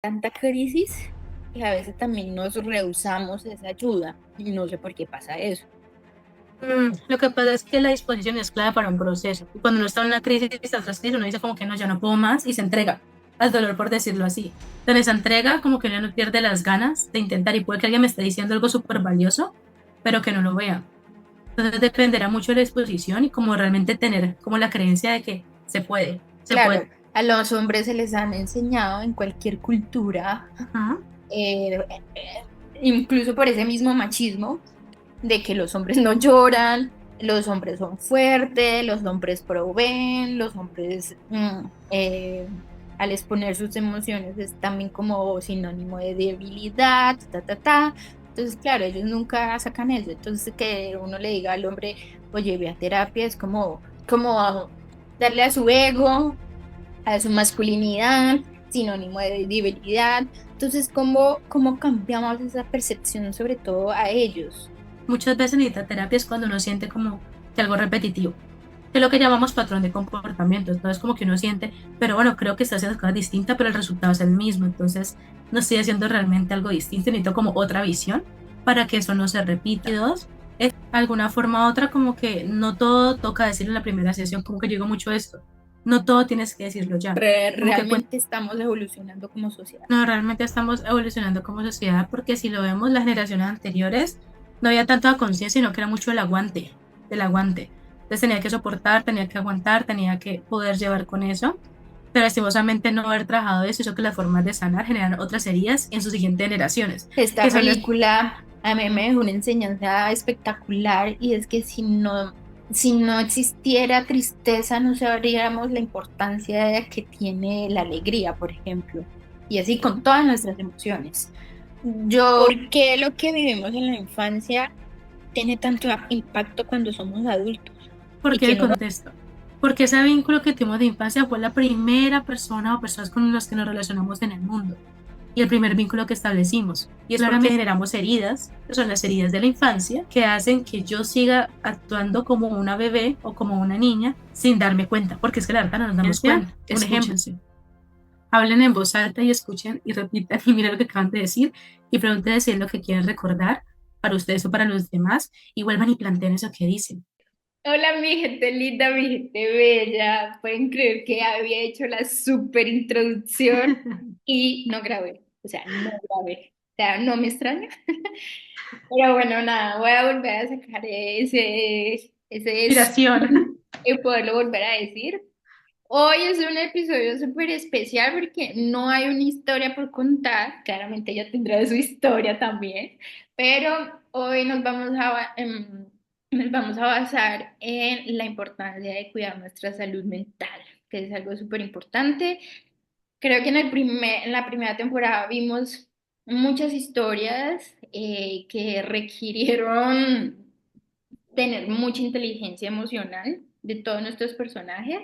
tanta crisis que a veces también nos rehusamos esa ayuda y no sé por qué pasa eso. Lo que pasa es que la disposición es clave para un proceso. Y cuando uno está en una crisis, está tras crisis, uno dice como que no, ya no puedo más y se entrega al dolor, por decirlo así. Entonces, esa entrega como que uno no pierde las ganas de intentar y puede que alguien me esté diciendo algo súper valioso, pero que no lo vea. Entonces, dependerá mucho de la disposición y como realmente tener como la creencia de que se Claro, puede. a los hombres se les han enseñado en cualquier cultura, Ajá. eh, incluso por ese mismo machismo, de que los hombres no lloran, los hombres son fuertes, los hombres proveen, los hombres al exponer sus emociones es también como sinónimo de debilidad, ta, ta, ta. Entonces, claro, ellos nunca sacan eso. Entonces, que uno le diga al hombre, oye, ve a terapia, es como darle a su ego, a su masculinidad, sinónimo de debilidad. Entonces, ¿cómo cambiamos esa percepción sobre todo a ellos? Muchas veces necesita terapia es cuando uno siente como que algo repetitivo, que es lo que llamamos patrón de comportamiento. Entonces, como que uno siente, pero bueno, creo que está haciendo cosas distintas, pero el resultado es el mismo. Entonces, no estoy haciendo realmente algo distinto, necesito como otra visión para que eso no se repita. Y dos, es de alguna forma u otra, como que no todo toca decirlo en la primera sesión, como que yo digo mucho esto. No todo tienes que decirlo ya. Como que Realmente estamos evolucionando como sociedad. no, realmente estamos evolucionando como sociedad porque si lo vemos, las generaciones anteriores no había tanta conciencia, sino que era mucho el aguante, del aguante. Entonces tenía que soportar, tenía que aguantar, tenía que poder llevar con eso. Pero lastimosamente no haber trabajado eso hizo que las formas de sanar generan otras heridas en sus siguientes generaciones, que Esta son las... película a mí me dejó una enseñanza espectacular y es que si no existiera tristeza, no sabríamos la importancia de que tiene la alegría, por ejemplo, y así con todas nuestras emociones. ¿Por qué lo que vivimos en la infancia tiene tanto impacto cuando somos adultos? Y Porque que el no contexto, porque ese vínculo que tuvimos de infancia fue la primera persona o personas con las que nos relacionamos en el mundo y el primer vínculo que establecimos. Y es porque generamos heridas, que son las heridas de la infancia, que hacen que yo siga actuando como una bebé o como una niña sin darme cuenta, porque es que la verdad no nos damos cuenta. Un ejemplo, hablen en voz alta y escuchen y repitan y miren lo que acaban de decir y pregunten si es lo que quieren recordar para ustedes o para los demás y vuelvan y planteen eso que dicen. Hola, mi gente linda, mi gente bella. Pueden creer que había hecho la super introducción y no grabé. O sea, no grabé. O sea, no me extraña. Pero bueno, nada, voy a volver a sacar ese Inspiración. y poderlo volver a decir. Hoy es un episodio súper especial porque no hay una historia por contar. Claramente ella tendrá su historia también, pero hoy nos vamos a basar en la importancia de cuidar nuestra salud mental, que es algo súper importante. Creo que en la primera temporada vimos muchas historias que requirieron tener mucha inteligencia emocional de todos nuestros personajes.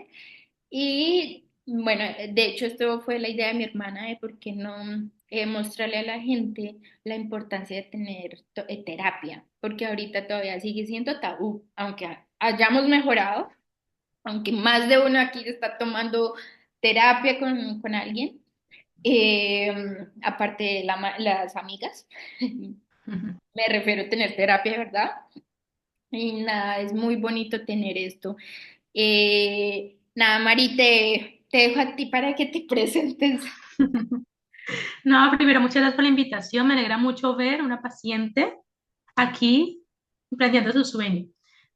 Y bueno, de hecho esto fue la idea de mi hermana de por qué no mostrarle a la gente la importancia de tener terapia, porque ahorita todavía sigue siendo tabú, aunque hayamos mejorado, aunque más de uno aquí está tomando terapia con alguien, aparte de las amigas, me refiero a tener terapia, ¿verdad? Y nada, es muy bonito tener esto. Nada, Mari, te dejo a ti para que te presentes. No, primero, muchas gracias por la invitación. Me alegra mucho ver una paciente aquí planteando su sueño.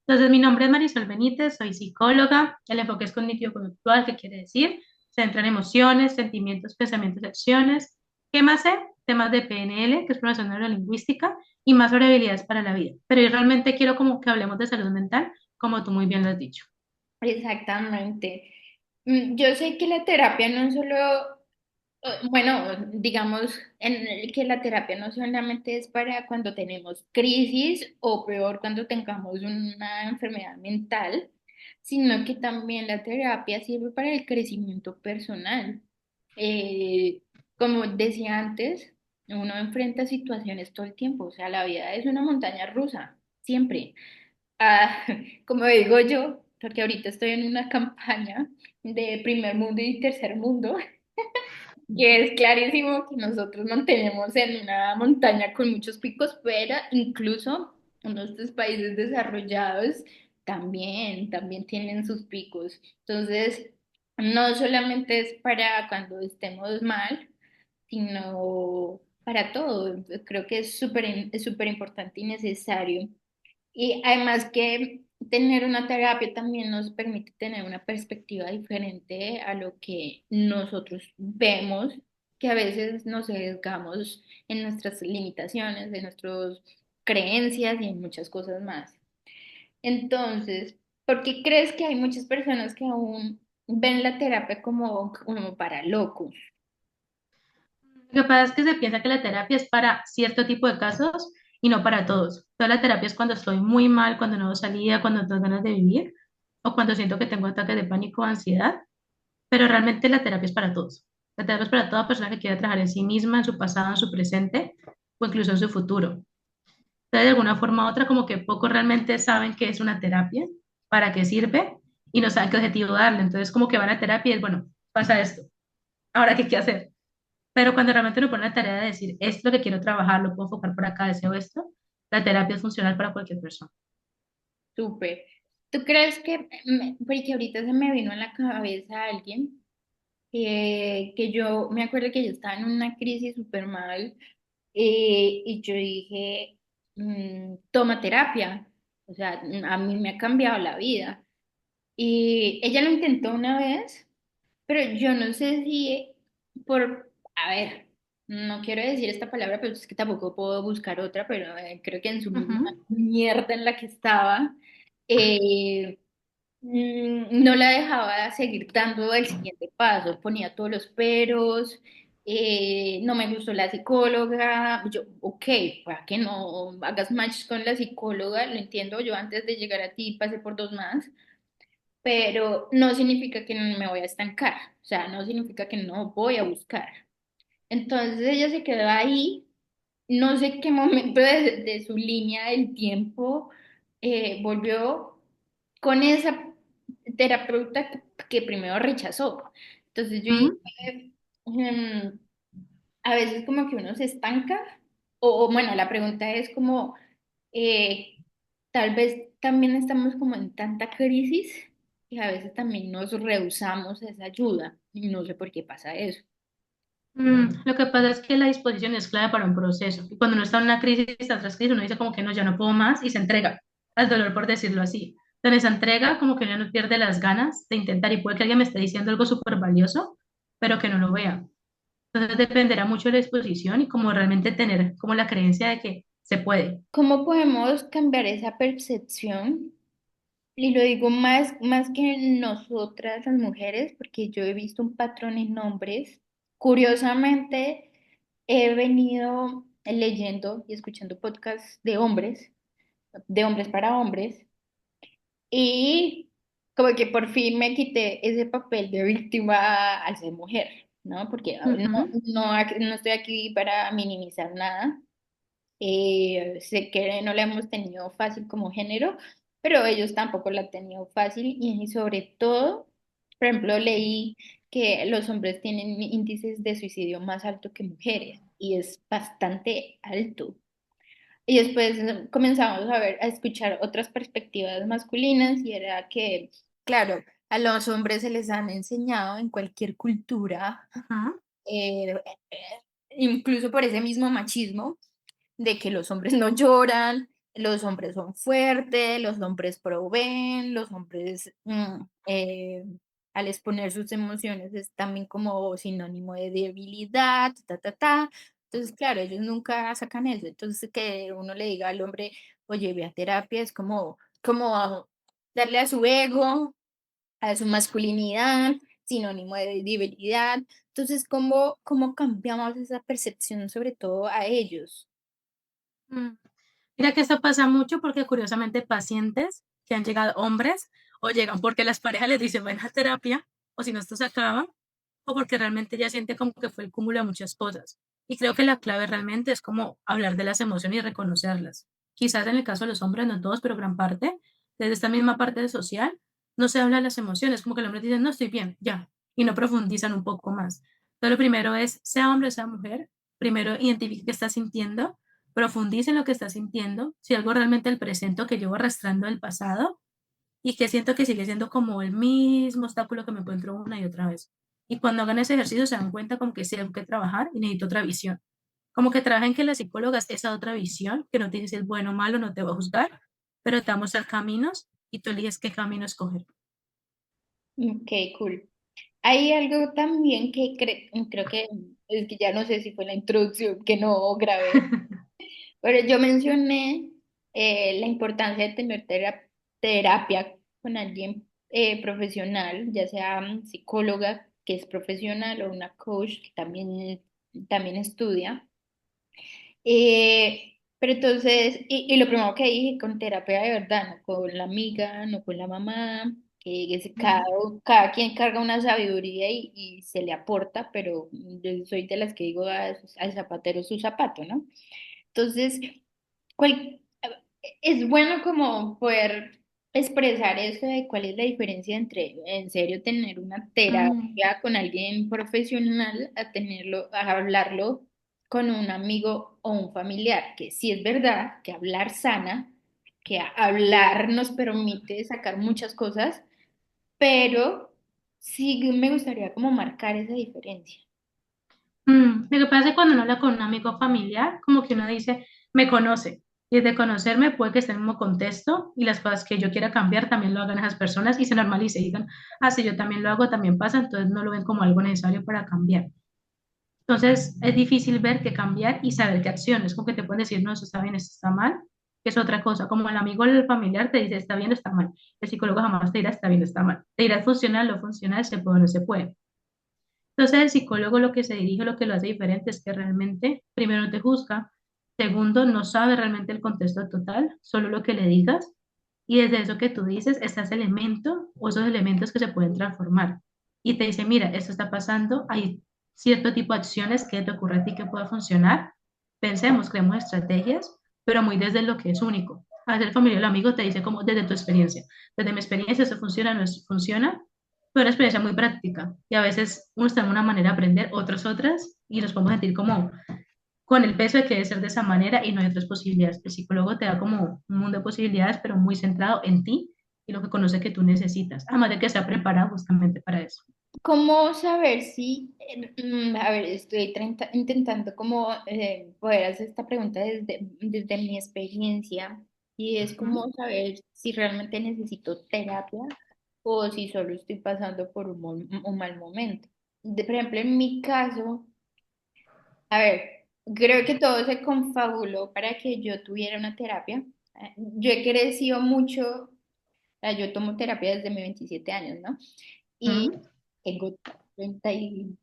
Entonces, mi nombre es Marisol Benítez, soy psicóloga. El enfoque es cognitivo-conductual, ¿qué quiere decir? Se centra en emociones, sentimientos, pensamientos y acciones. ¿Qué más sé? Temas de PNL, que es programación neurolingüística, y más sobre habilidades para la vida. Pero yo realmente quiero como que hablemos de salud mental, como tú muy bien lo has dicho. Exactamente. Yo sé que la terapia no solo, bueno, digamos que la terapia no solamente es para cuando tenemos crisis o peor cuando tengamos una enfermedad mental, sino que también la terapia sirve para el crecimiento personal. Eh, Como decía antes, uno enfrenta situaciones todo el tiempo, o sea, la vida es una montaña rusa, siempre. Ah, como digo yo, porque ahorita estoy en una campaña de primer mundo y tercer mundo, que es clarísimo que nosotros mantenemos en una montaña con muchos picos, pero incluso en estos países desarrollados también tienen sus picos. Entonces, no solamente es para cuando estemos mal, sino para todo. Creo que es súper importante y necesario. Y además que tener una terapia también nos permite tener una perspectiva diferente a lo que nosotros vemos, que a veces nos sesgamos en nuestras limitaciones, en nuestras creencias y en muchas cosas más. Entonces, ¿por qué crees que hay muchas personas que aún ven la terapia como para locos? Lo que pasa es que se piensa que la terapia es para cierto tipo de casos y no para todos. Toda la terapia es cuando estoy muy mal, cuando no salía, cuando no tengo ganas de vivir o cuando siento que tengo ataques de pánico o ansiedad, pero realmente la terapia es para todos. La terapia es para toda persona que quiera trabajar en sí misma, en su pasado, en su presente o incluso en su futuro. Entonces, de alguna forma u otra, como que pocos realmente saben qué es una terapia, para qué sirve y no saben qué objetivo darle. Entonces, como que van a terapia y es, bueno, pasa esto, ahora qué hacer. Pero cuando realmente uno pone la tarea de decir, esto es lo que quiero trabajar, lo puedo enfocar por acá, deseo esto, la terapia es funcional para cualquier persona. Súper. ¿Tú crees que, porque ahorita se me vino en la cabeza alguien, que yo me acuerdo que yo estaba en una crisis súper mal, y yo dije, toma terapia, o sea, a mí me ha cambiado la vida. Y ella lo intentó una vez, pero yo no sé si a ver, no quiero decir esta palabra, pero es que tampoco puedo buscar otra, pero creo que en su misma Ujú. mierda en la que estaba, eh, no la dejaba seguir dando el siguiente paso, ponía todos los peros, no me gustó la psicóloga, yo, ok, para que no hagas match con la psicóloga, lo entiendo, yo antes de llegar a ti pasé por dos más, pero no significa que no me voy a estancar, o sea, no significa que no voy a buscar. Entonces ella se quedó ahí, no sé qué momento de su línea del tiempo volvió con esa terapeuta que primero rechazó. Entonces yo Ujú. dije, em, a veces como que uno se estanca, bueno, la pregunta es como, eh, tal vez también estamos como en tanta crisis que a veces también nos rehusamos esa ayuda y no sé por qué pasa eso. Lo que pasa es que la disposición es clave para un proceso. Y cuando uno está en una crisis, tras crisis, uno dice como que no, ya no puedo más y se entrega al dolor, por decirlo así. Entonces, esa entrega como que uno no pierde las ganas de intentar y puede que alguien me esté diciendo algo súper valioso, pero que no lo vea. Entonces, dependerá mucho de la disposición y como realmente tener como la creencia de que se puede. ¿Cómo podemos cambiar esa percepción? Y lo digo más que nosotras las mujeres, porque yo he visto un patrón en hombres. Curiosamente, he venido leyendo y escuchando podcasts de hombres para hombres, y como que por fin me quité ese papel de víctima al ser mujer, ¿no? Porque Ujú. no estoy aquí para minimizar nada. Sé que no la hemos tenido fácil como género, pero ellos tampoco la han tenido fácil y sobre todo, por ejemplo, leí que los hombres tienen índices de suicidio más alto que mujeres y es bastante alto. Y después comenzamos a escuchar otras perspectivas masculinas y era que, claro, a los hombres se les han enseñado en cualquier cultura, Ujú. eh, eh, incluso por ese mismo machismo de que los hombres no lloran, los hombres son fuertes, los hombres proveen, los hombres al exponer sus emociones es también como sinónimo de debilidad, ta, ta, ta. Entonces, claro, ellos nunca sacan eso. Entonces, que uno le diga al hombre, oye, ve a terapia, es como darle a su ego, a su masculinidad, sinónimo de debilidad. Entonces, ¿cómo cambiamos esa percepción, sobre todo a ellos? Mm. Mira que esto pasa mucho porque curiosamente pacientes que han llegado hombres o llegan porque las parejas les dicen ven a terapia o si no esto se acaba o porque realmente ya siente como que fue el cúmulo de muchas cosas. Y creo que la clave realmente es como hablar de las emociones y reconocerlas. Quizás en el caso de los hombres, no todos, pero gran parte, desde esta misma parte de social, no se habla de las emociones, como que el hombre dice, no estoy bien, ya, y no profundizan un poco más. Entonces, lo primero es, sea hombre o sea mujer, primero identifique qué está sintiendo, profundice en lo que está sintiendo, si algo realmente el presente o que llevo arrastrando del pasado y que siento que sigue siendo como el mismo obstáculo que me encuentro una y otra vez. Y cuando hagan ese ejercicio se dan cuenta como que sí hay que trabajar y necesito otra visión. Como que trabajen que la psicóloga es esa otra visión, que no te dice si es bueno o malo, no te va a juzgar, pero te va a mostrar caminos y tú eliges qué camino escoger. Ok, cool. Hay algo también que creo que es que ya no sé si fue la introducción que no grabé, pero yo mencioné la importancia de tener terapia con alguien profesional, ya sea psicóloga que es profesional o una coach que también estudia. Pero entonces, y lo primero que dije, con terapia de verdad, no con la amiga, no con la mamá, que cada quien carga una sabiduría y se le aporta, pero yo soy de las que digo al zapatero su zapato, ¿no? Entonces, cual- es bueno como poder expresar eso de cuál es la diferencia entre, en serio, tener una Mm. terapia con alguien profesional a tenerlo, a hablarlo con un amigo o un familiar, que sí es verdad que hablar sana, que hablar nos permite sacar muchas cosas, pero sí me gustaría como marcar esa diferencia. Lo que pasa es que cuando uno habla con un amigo familiar, como que uno dice, me conoce. Y desde conocerme puede que esté en el mismo contexto y las cosas que yo quiera cambiar también lo hagan esas personas y se normalice y digan, ah, si yo también lo hago, también pasa, entonces no lo ven como algo necesario para cambiar. Entonces es difícil ver qué cambiar y saber qué acciones, como que te pueden decir, no, eso está bien, eso está mal, que es otra cosa. Como el amigo o el familiar te dice, está bien, está mal. El psicólogo jamás te dirá, está bien, está mal. Te dirá, funcional, no funcional, se puede o no se puede. Entonces, el psicólogo lo que se dirige, lo que lo hace diferente es que realmente, primero, no te juzga, segundo, no sabe realmente el contexto total, solo lo que le digas, y desde eso que tú dices, está ese elemento o esos elementos que se pueden transformar. Y te dice, mira, esto está pasando, hay cierto tipo de acciones que te ocurre a ti que pueda funcionar. Pensemos, creemos estrategias, pero muy desde lo que es único. A veces el familiar o el amigo te dice como desde tu experiencia. Desde mi experiencia, eso funciona, no funciona, fue una experiencia muy práctica y a veces unos tenemos una manera de aprender, otros otras, y nos podemos sentir como con el peso de que debe ser de esa manera y no hay otras posibilidades. El psicólogo te da como un mundo de posibilidades, pero muy centrado en ti y lo que conoce que tú necesitas, además de que está preparado justamente para eso. ¿Cómo saber si, a ver, estoy intentando como poder hacer esta pregunta desde mi experiencia y es ¿Mm? como saber si realmente necesito terapia o si solo estoy pasando por un mal momento? Por ejemplo, en mi caso, a ver, creo que todo se confabuló para que yo tuviera una terapia. Yo he crecido mucho, o sea, yo tomo terapia desde mis 27 años, ¿no? Y ¿Mm? tengo 30 y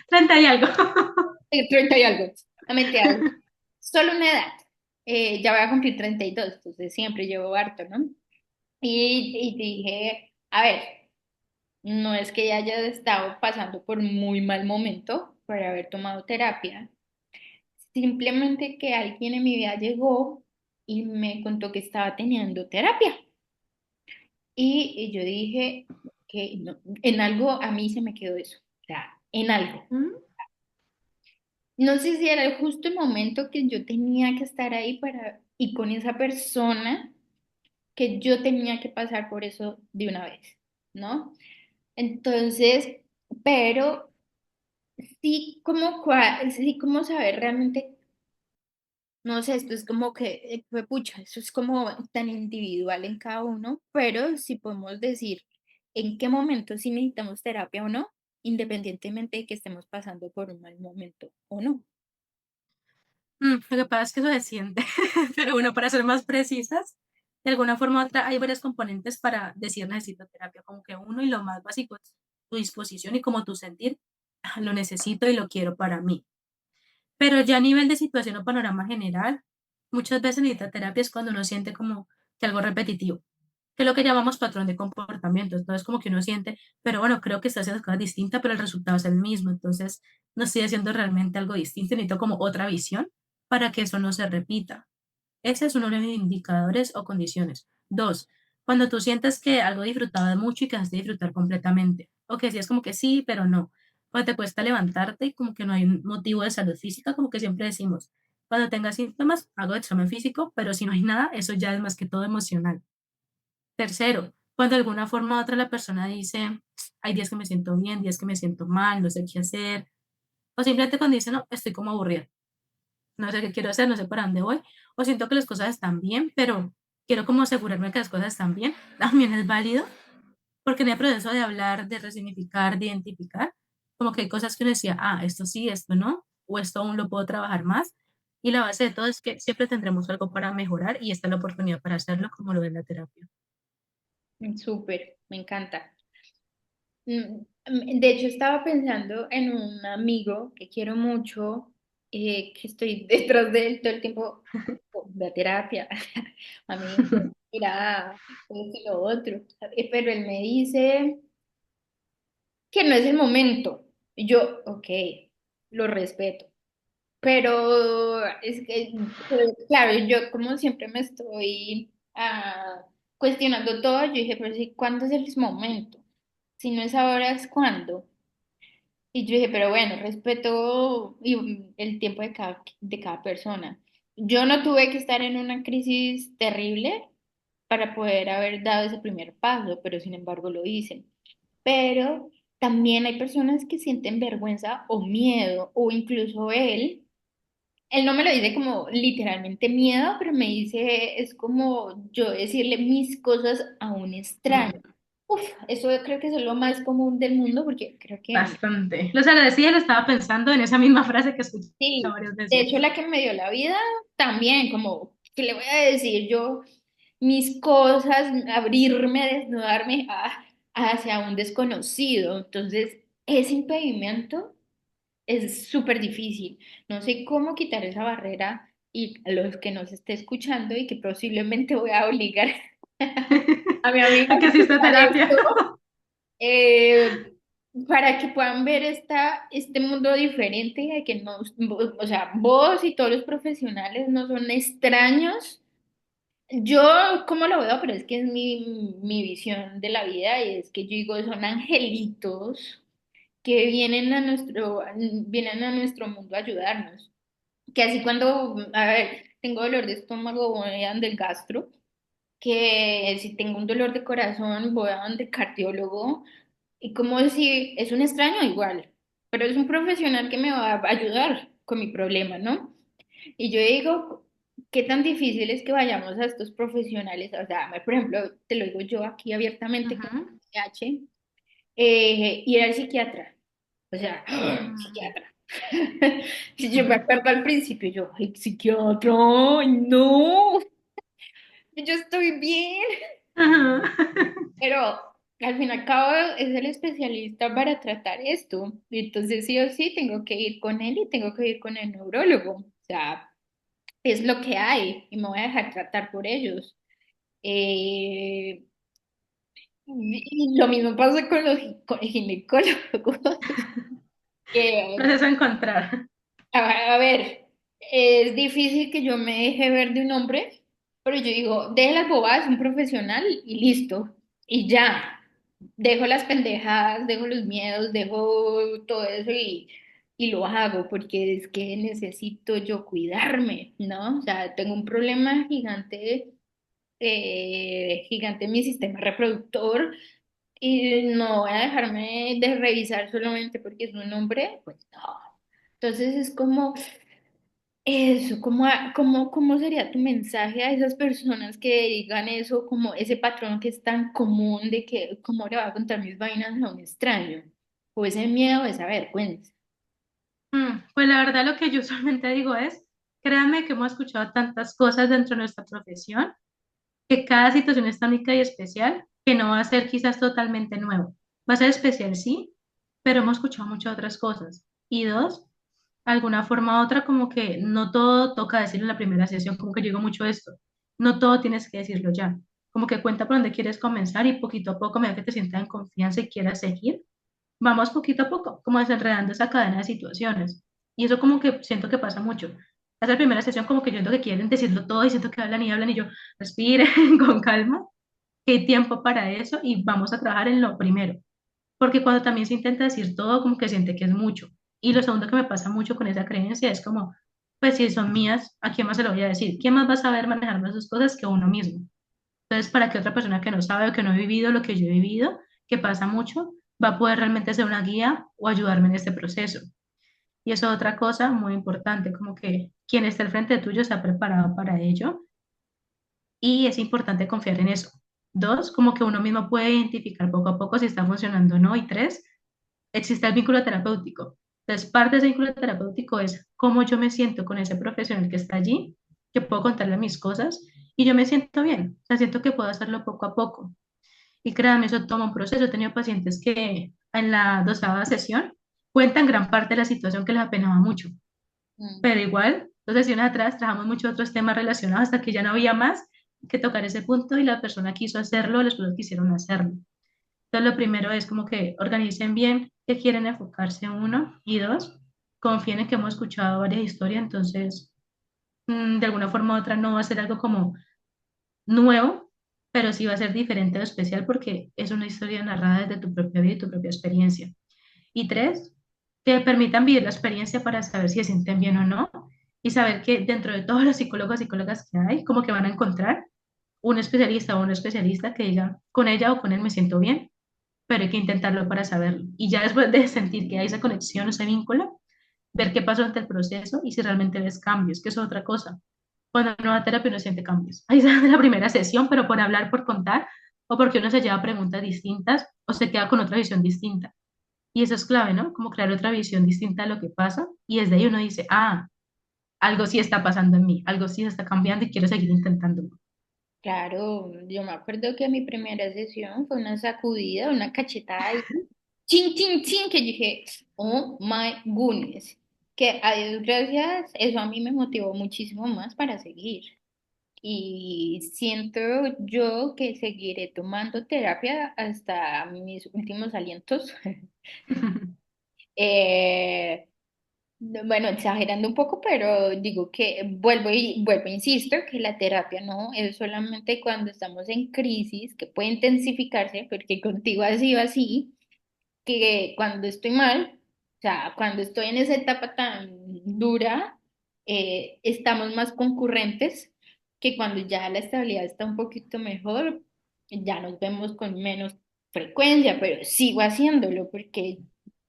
30 y algo. 30 y algo. No mentira, solo una edad. Ya voy a cumplir 32, entonces siempre llevo harto, ¿no? Y dije, a ver, no es que haya estado pasando por un muy mal momento por haber tomado terapia, simplemente que alguien en mi vida llegó y me contó que estaba teniendo terapia. Y yo dije que en algo a mí se me quedó eso, o sea, en algo. ¿Mm? No sé si era el justo el momento que yo tenía que estar ahí y con esa persona que yo tenía que pasar por eso de una vez, ¿no? Entonces, pero sí como saber realmente, no sé, esto es como que, fue pucha, eso es como tan individual en cada uno, pero sí podemos decir en qué momento sí necesitamos terapia o no, independientemente de que estemos pasando por un mal momento o no. Lo que pasa es que eso se siente, pero bueno, para ser más precisas, de alguna forma u otra hay varios componentes para decir necesito terapia, como que uno y lo más básico es tu disposición y como tu sentir, "Ah, lo necesito y lo quiero para mí". Pero ya a nivel de situación o panorama general, muchas veces necesita terapia es cuando uno siente como que algo repetitivo, que es lo que llamamos patrón de comportamiento. Entonces, como que uno siente, pero bueno, creo que estoy haciendo cosas distintas, pero el resultado es el mismo. Entonces, no estoy haciendo realmente algo distinto, necesito como otra visión para que eso no se repita. Ese es uno de los indicadores o condiciones. Dos, cuando tú sientes que algo disfrutaba mucho y que has de disfrutar completamente. O que sí es como que sí, pero no. cuando te cuesta levantarte y como que no hay un motivo de salud física, como que siempre decimos, cuando tengas síntomas, hago examen físico, pero si no hay nada, eso ya es más que todo emocional. Tercero, cuando de alguna forma u otra la persona dice, hay días que me siento bien, días que me siento mal, no sé qué hacer, o simplemente cuando dice, no, estoy como aburrida, no sé qué quiero hacer, no sé para dónde voy, o siento que las cosas están bien, pero quiero como asegurarme que las cosas están bien, también es válido, porque en el proceso de hablar, de resignificar, de identificar, como que hay cosas que uno decía, ah, esto sí, esto no, o esto aún lo puedo trabajar más, y la base de todo es que siempre tendremos algo para mejorar y esta es la oportunidad para hacerlo, como lo es la terapia. Súper, me encanta. De hecho, estaba pensando en un amigo que quiero mucho, que estoy detrás de él todo el tiempo, de terapia, amigo, mira, esto y lo otro. Pero él me dice que no es el momento. Y yo, ok, lo respeto. Pero es que, claro, yo como siempre me estoy cuestionando todo, yo dije, pero sí, ¿cuándo es el momento? Si no es ahora, ¿es cuándo? Y yo dije, pero bueno, respeto el tiempo de cada persona. Yo no tuve que estar en una crisis terrible para poder haber dado ese primer paso, pero sin embargo lo hice. Pero también hay personas que sienten vergüenza o miedo, o incluso él no me lo dice como literalmente miedo, pero me dice, es como yo decirle mis cosas a un extraño. Uf, eso creo que es lo más común del mundo porque creo que Bastante. Los agradecía, lo estaba pensando en esa misma frase que escuché sí. varias De veces. hecho, la que me dio la vida también, como, ¿qué le voy a decir yo? Mis cosas, abrirme, desnudarme hacia un desconocido. Entonces, ese impedimento es súper difícil. No sé cómo quitar esa barrera y a los que nos esté escuchando y que posiblemente voy a obligar a mi amigo A a que asista a escuchar terapia. esto, eh, para que puedan ver este mundo diferente de que no, o sea, vos y todos los profesionales no son extraños. Yo, ¿cómo lo veo? Pero es que es mi visión de la vida y es que yo digo, son angelitos que vienen a nuestro mundo a ayudarnos. Que así cuando, a ver, tengo dolor de estómago, voy a donde el gastro, que si tengo un dolor de corazón, voy a donde el cardiólogo, y como si es un extraño igual, pero es un profesional que me va a ayudar con mi problema, ¿no? Y yo digo, ¿qué tan difícil es que vayamos a estos profesionales? O sea, por ejemplo, te lo digo yo aquí abiertamente con Ujú. H, ir al psiquiatra. O sea, Mm. psiquiatra. Si yo me acuerdo al principio, yo, ay, psiquiatra, ay, no, yo estoy bien. Ajá. Pero al fin y al cabo es el especialista para tratar esto. Y entonces sí o sí tengo que ir con él y tengo que ir con el neurólogo. O sea, es lo que hay y me voy a dejar tratar por ellos. Eh, y lo mismo pasa con los ginecólogos. Que Proceso a encontrar. a ver, es difícil que yo me deje ver de un hombre, pero yo digo, deje las bobadas, un profesional y listo. Y ya. Dejo las pendejadas, dejo los miedos, dejo todo eso y lo hago porque es que necesito yo cuidarme, ¿no? O sea, tengo un problema gigante, gigante en mi sistema reproductor y no voy a dejarme de revisar solamente porque es un hombre, pues no. Entonces es como eso, ¿cómo sería tu mensaje a esas personas que digan eso, como ese patrón que es tan común de que, ¿cómo le voy a contar mis vainas a un extraño? O ese miedo, esa vergüenza. Pues la verdad lo que yo usualmente digo es, créanme que hemos escuchado tantas cosas dentro de nuestra profesión, que cada situación es tan única y especial, que no va a ser quizás totalmente nuevo. Va a ser especial, sí, pero hemos escuchado muchas otras cosas. Y dos, alguna forma u otra, como que no todo toca decirlo en la primera sesión, como que yo digo mucho esto, no todo tienes que decirlo ya, como que cuenta por dónde quieres comenzar y poquito a poco, a medida que te sientas en confianza y quieras seguir, vamos poquito a poco, como desenredando esa cadena de situaciones. Y eso como que siento que pasa mucho. Esa primera sesión como que yo siento que quieren decirlo todo y siento que hablan y yo, respiren con calma, que hay tiempo para eso y vamos a trabajar en lo primero. porque cuando también se intenta decir todo, como que siente que es mucho. Y lo segundo que me pasa mucho con esa creencia es como, pues si son mías, ¿a quién más se lo voy a decir? ¿Quién más va a saber manejar más sus cosas que uno mismo? Entonces, para que otra persona que no sabe o que no ha vivido lo que yo he vivido, que pasa mucho, va a poder realmente ser una guía o ayudarme en este proceso. Y eso es otra cosa muy importante, como que quien esté al frente tuyo está preparado para ello y es importante confiar en eso. Dos, como que uno mismo puede identificar poco a poco si está funcionando o no. Y tres, existe el vínculo terapéutico. Entonces, parte de ese vínculo terapéutico es cómo yo me siento con ese profesional que está allí, que puedo contarle mis cosas y yo me siento bien. O sea, siento que puedo hacerlo poco a poco. Y créanme, eso toma un proceso. He tenido pacientes que en la 12ª sesión cuentan gran parte de la situación que les apenaba mucho, Mm. pero igual, 2 sesiones atrás trabajamos muchos otros temas relacionados hasta que ya no había más que tocar ese punto y la persona quiso hacerlo, los personas quisieron hacerlo. Entonces, lo primero es como que organicen bien qué quieren enfocarse uno y dos, confíen en que hemos escuchado varias historias, entonces de alguna forma u otra no va a ser algo como nuevo, pero sí va a ser diferente o especial porque es una historia narrada desde tu propia vida y tu propia experiencia. Y tres, que permitan vivir la experiencia para saber si se sienten bien o no y saber que dentro de todos los psicólogos y psicólogas que hay, como que van a encontrar un especialista o un especialista que diga, con ella o con él me siento bien, pero hay que intentarlo para saberlo. Y ya después de sentir que hay esa conexión, ese vínculo, ver qué pasó ante el proceso y si realmente ves cambios, que eso es otra cosa. Cuando uno va a terapia uno siente cambios. Ahí se da la primera sesión, pero por hablar, por contar, o porque uno se lleva preguntas distintas o se queda con otra visión distinta. Y eso es clave, ¿no? Como crear otra visión distinta de lo que pasa y desde ahí uno dice, ah, algo sí está pasando en mí, algo sí se está cambiando y quiero seguir intentándolo. Claro, yo me acuerdo que mi primera sesión fue una sacudida, una cachetada y chin, chin, chin, que yo dije, oh my goodness, que a Dios gracias, eso a mí me motivó muchísimo más para seguir. Y siento yo que seguiré tomando terapia hasta mis últimos alientos. Eh, bueno, exagerando un poco, pero digo que vuelvo, insisto, que la terapia no es solamente cuando estamos en crisis, que puede intensificarse, porque contigo ha sido así, que cuando estoy mal, o sea, cuando estoy en esa etapa tan dura, estamos más concurrentes que cuando ya la estabilidad está un poquito mejor, ya nos vemos con menos frecuencia, pero sigo haciéndolo porque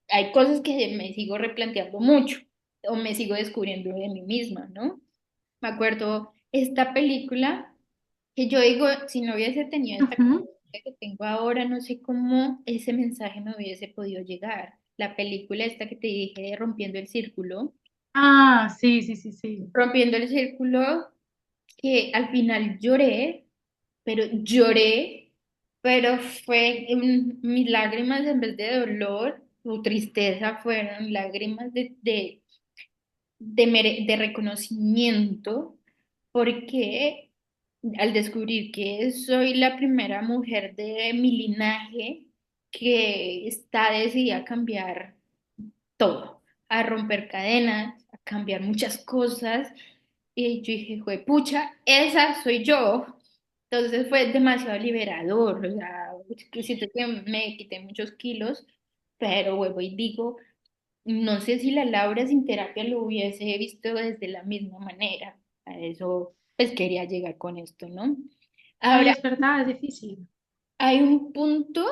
hay cosas que me sigo replanteando mucho o me sigo descubriendo de mí misma, ¿no? Me acuerdo esta película que yo digo, si no hubiese tenido esta Ujú. que tengo ahora, no sé cómo ese mensaje me hubiese podido llegar. La película esta que te dije de Rompiendo el Círculo. Ah, sí, sí, sí, sí. Rompiendo el Círculo, que al final lloré, pero fue mis lágrimas en vez de dolor o tristeza, fueron lágrimas de reconocimiento, porque al descubrir que soy la primera mujer de mi linaje que está decidida a cambiar todo, a romper cadenas, a cambiar muchas cosas, y yo dije, pucha, esa soy yo. Entonces fue demasiado liberador, o sea, que siento que me quité muchos kilos, pero vuelvo y digo, no sé si la Laura sin terapia lo hubiese visto desde la misma manera. A eso pues quería llegar con esto, ¿no? Ay, Ahora, es verdad, es difícil. hay un punto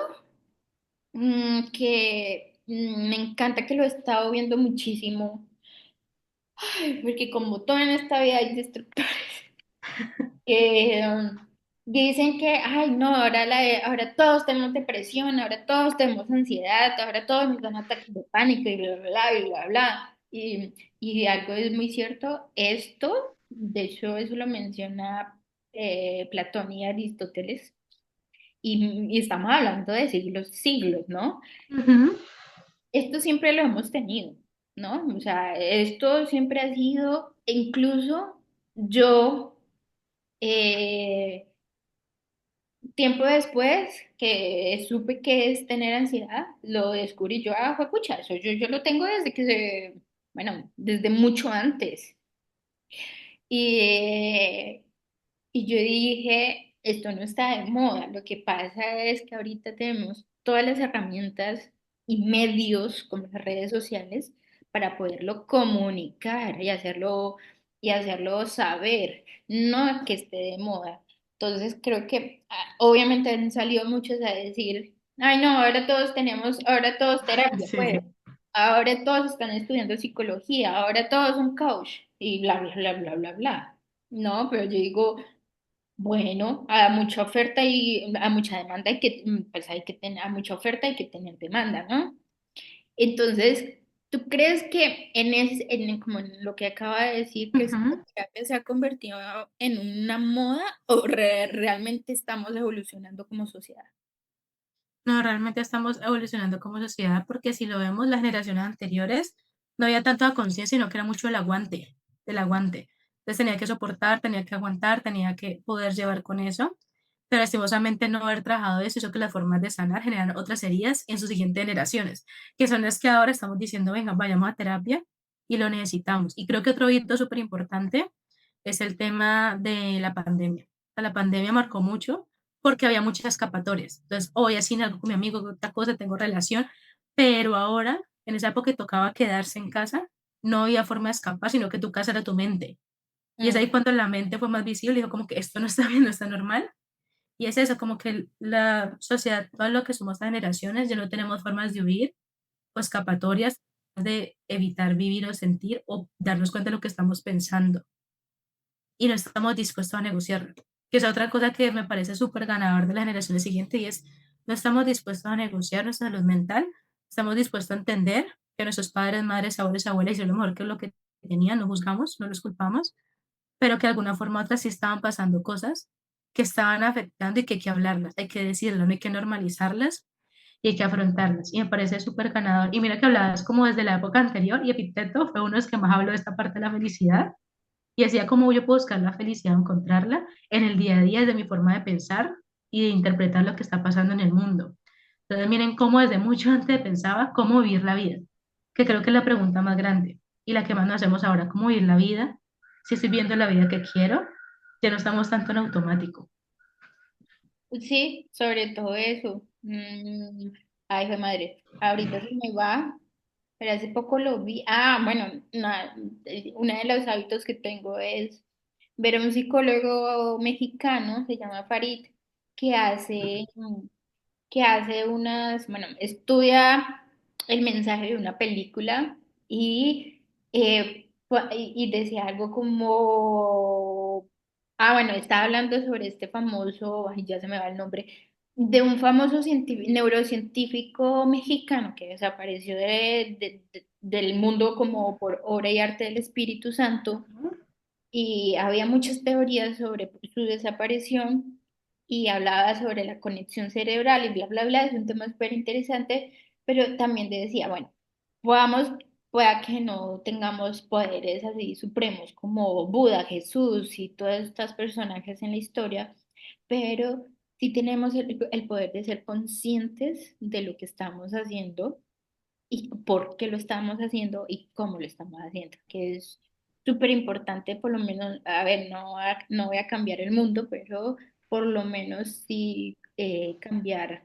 que me encanta que lo he estado viendo muchísimo, porque como todo en esta vida hay destructores, que dicen que, ay, no, ahora todos tenemos depresión, ahora todos tenemos ansiedad, ahora todos nos dan ataques de pánico y bla, bla, bla, y bla, bla. Y algo es muy cierto, esto, de hecho, eso lo menciona Platón y Aristóteles, y estamos hablando de siglos, siglos, ¿no? Ujú. Esto siempre lo hemos tenido, ¿no? O sea, esto siempre ha sido, e incluso yo... eh, tiempo después que supe que es tener ansiedad, lo descubrí yo, pucha, eso yo lo tengo desde bueno, desde mucho antes. Y, y yo dije, esto no está de moda, lo que pasa es que ahorita tenemos todas las herramientas y medios como las redes sociales para poderlo comunicar y hacerlo saber, no que esté de moda. Entonces creo que obviamente han salido muchos a decir, ay no, ahora todos terapia, Sí, pues, sí. ahora todos están estudiando psicología, ahora todos son coach y bla, bla, bla, bla, bla, bla. No, pero yo digo, bueno, a mucha oferta y a mucha demanda pues hay que tener, a mucha oferta hay que tener demanda, ¿no? Entonces, ¿tú crees que como en lo que acaba de decir, que Ujú. psicoterapia se ha convertido en una moda o realmente estamos evolucionando como sociedad? No, realmente estamos evolucionando como sociedad porque si lo vemos, las generaciones anteriores no había tanta conciencia, sino que era mucho el aguante, del aguante. Entonces tenía que soportar, tenía que aguantar, tenía que poder llevar con eso, pero lastimosamente no haber trabajado eso hizo que las formas de sanar generan otras heridas en sus siguientes generaciones, que son las que ahora estamos diciendo, venga, vayamos a terapia y lo necesitamos. Y creo que otro hito súper importante es el tema de la pandemia. O sea, la pandemia marcó mucho porque había muchas escapatorias. Entonces, hoy así algo con mi amigo, otra cosa, tengo relación, pero ahora, en esa época que tocaba quedarse en casa, no había forma de escapar, sino que tu casa era tu mente. Y es ahí Mm, cuando la mente fue más visible, dijo como que esto no está bien, no está normal. Y es eso, como que la sociedad, todo lo que somos estas generaciones, ya no tenemos formas de huir o escapatorias de evitar vivir o sentir o darnos cuenta de lo que estamos pensando y no estamos dispuestos a negociarlo, que es otra cosa que me parece súper ganador de la generación siguiente y es, no estamos dispuestos a negociar nuestra salud mental, estamos dispuestos a entender que nuestros padres, madres, abuelos, abuelas hicieron lo mejor que lo que tenían, no juzgamos, no los culpamos, pero que de alguna forma u otra sí estaban pasando cosas que estaban afectando y que hay que hablarlas, hay que decirlo, no hay que normalizarlas y hay que afrontarlas. Y me parece súper ganador. Y mira que hablabas como desde la época anterior y Epicteto fue uno de los que más habló de esta parte de la felicidad y decía cómo yo puedo buscar la felicidad, encontrarla en el día a día de mi forma de pensar y de interpretar lo que está pasando en el mundo. Entonces miren cómo desde mucho antes pensaba cómo vivir la vida, que creo que es la pregunta más grande y la que más nos hacemos ahora, cómo vivir la vida, si estoy viendo la vida que quiero, ya no estamos tanto en automático. sí, sobre todo eso. Ay, fue madre. Ahorita se me va, pero hace poco lo vi. Ah, bueno, uno de los hábitos que tengo es ver a un psicólogo mexicano, se llama Farid, que hace, que hace bueno, estudia el mensaje de una película y decía algo como, bueno, estaba hablando sobre este famoso, ay, ya se me va el nombre, de un famoso neurocientífico mexicano que desapareció del mundo como por obra y arte del Espíritu Santo y había muchas teorías sobre su desaparición y hablaba sobre la conexión cerebral y bla, bla, bla, es un tema súper interesante, pero también decía, bueno, podamos, pueda que no tengamos poderes así supremos como Buda, Jesús y todos estos personajes en la historia, pero sí tenemos el poder de ser conscientes de lo que estamos haciendo y por qué lo estamos haciendo y cómo lo estamos haciendo, que es súper importante, por lo menos, a ver, no voy a cambiar el mundo, pero por lo menos sí cambiar,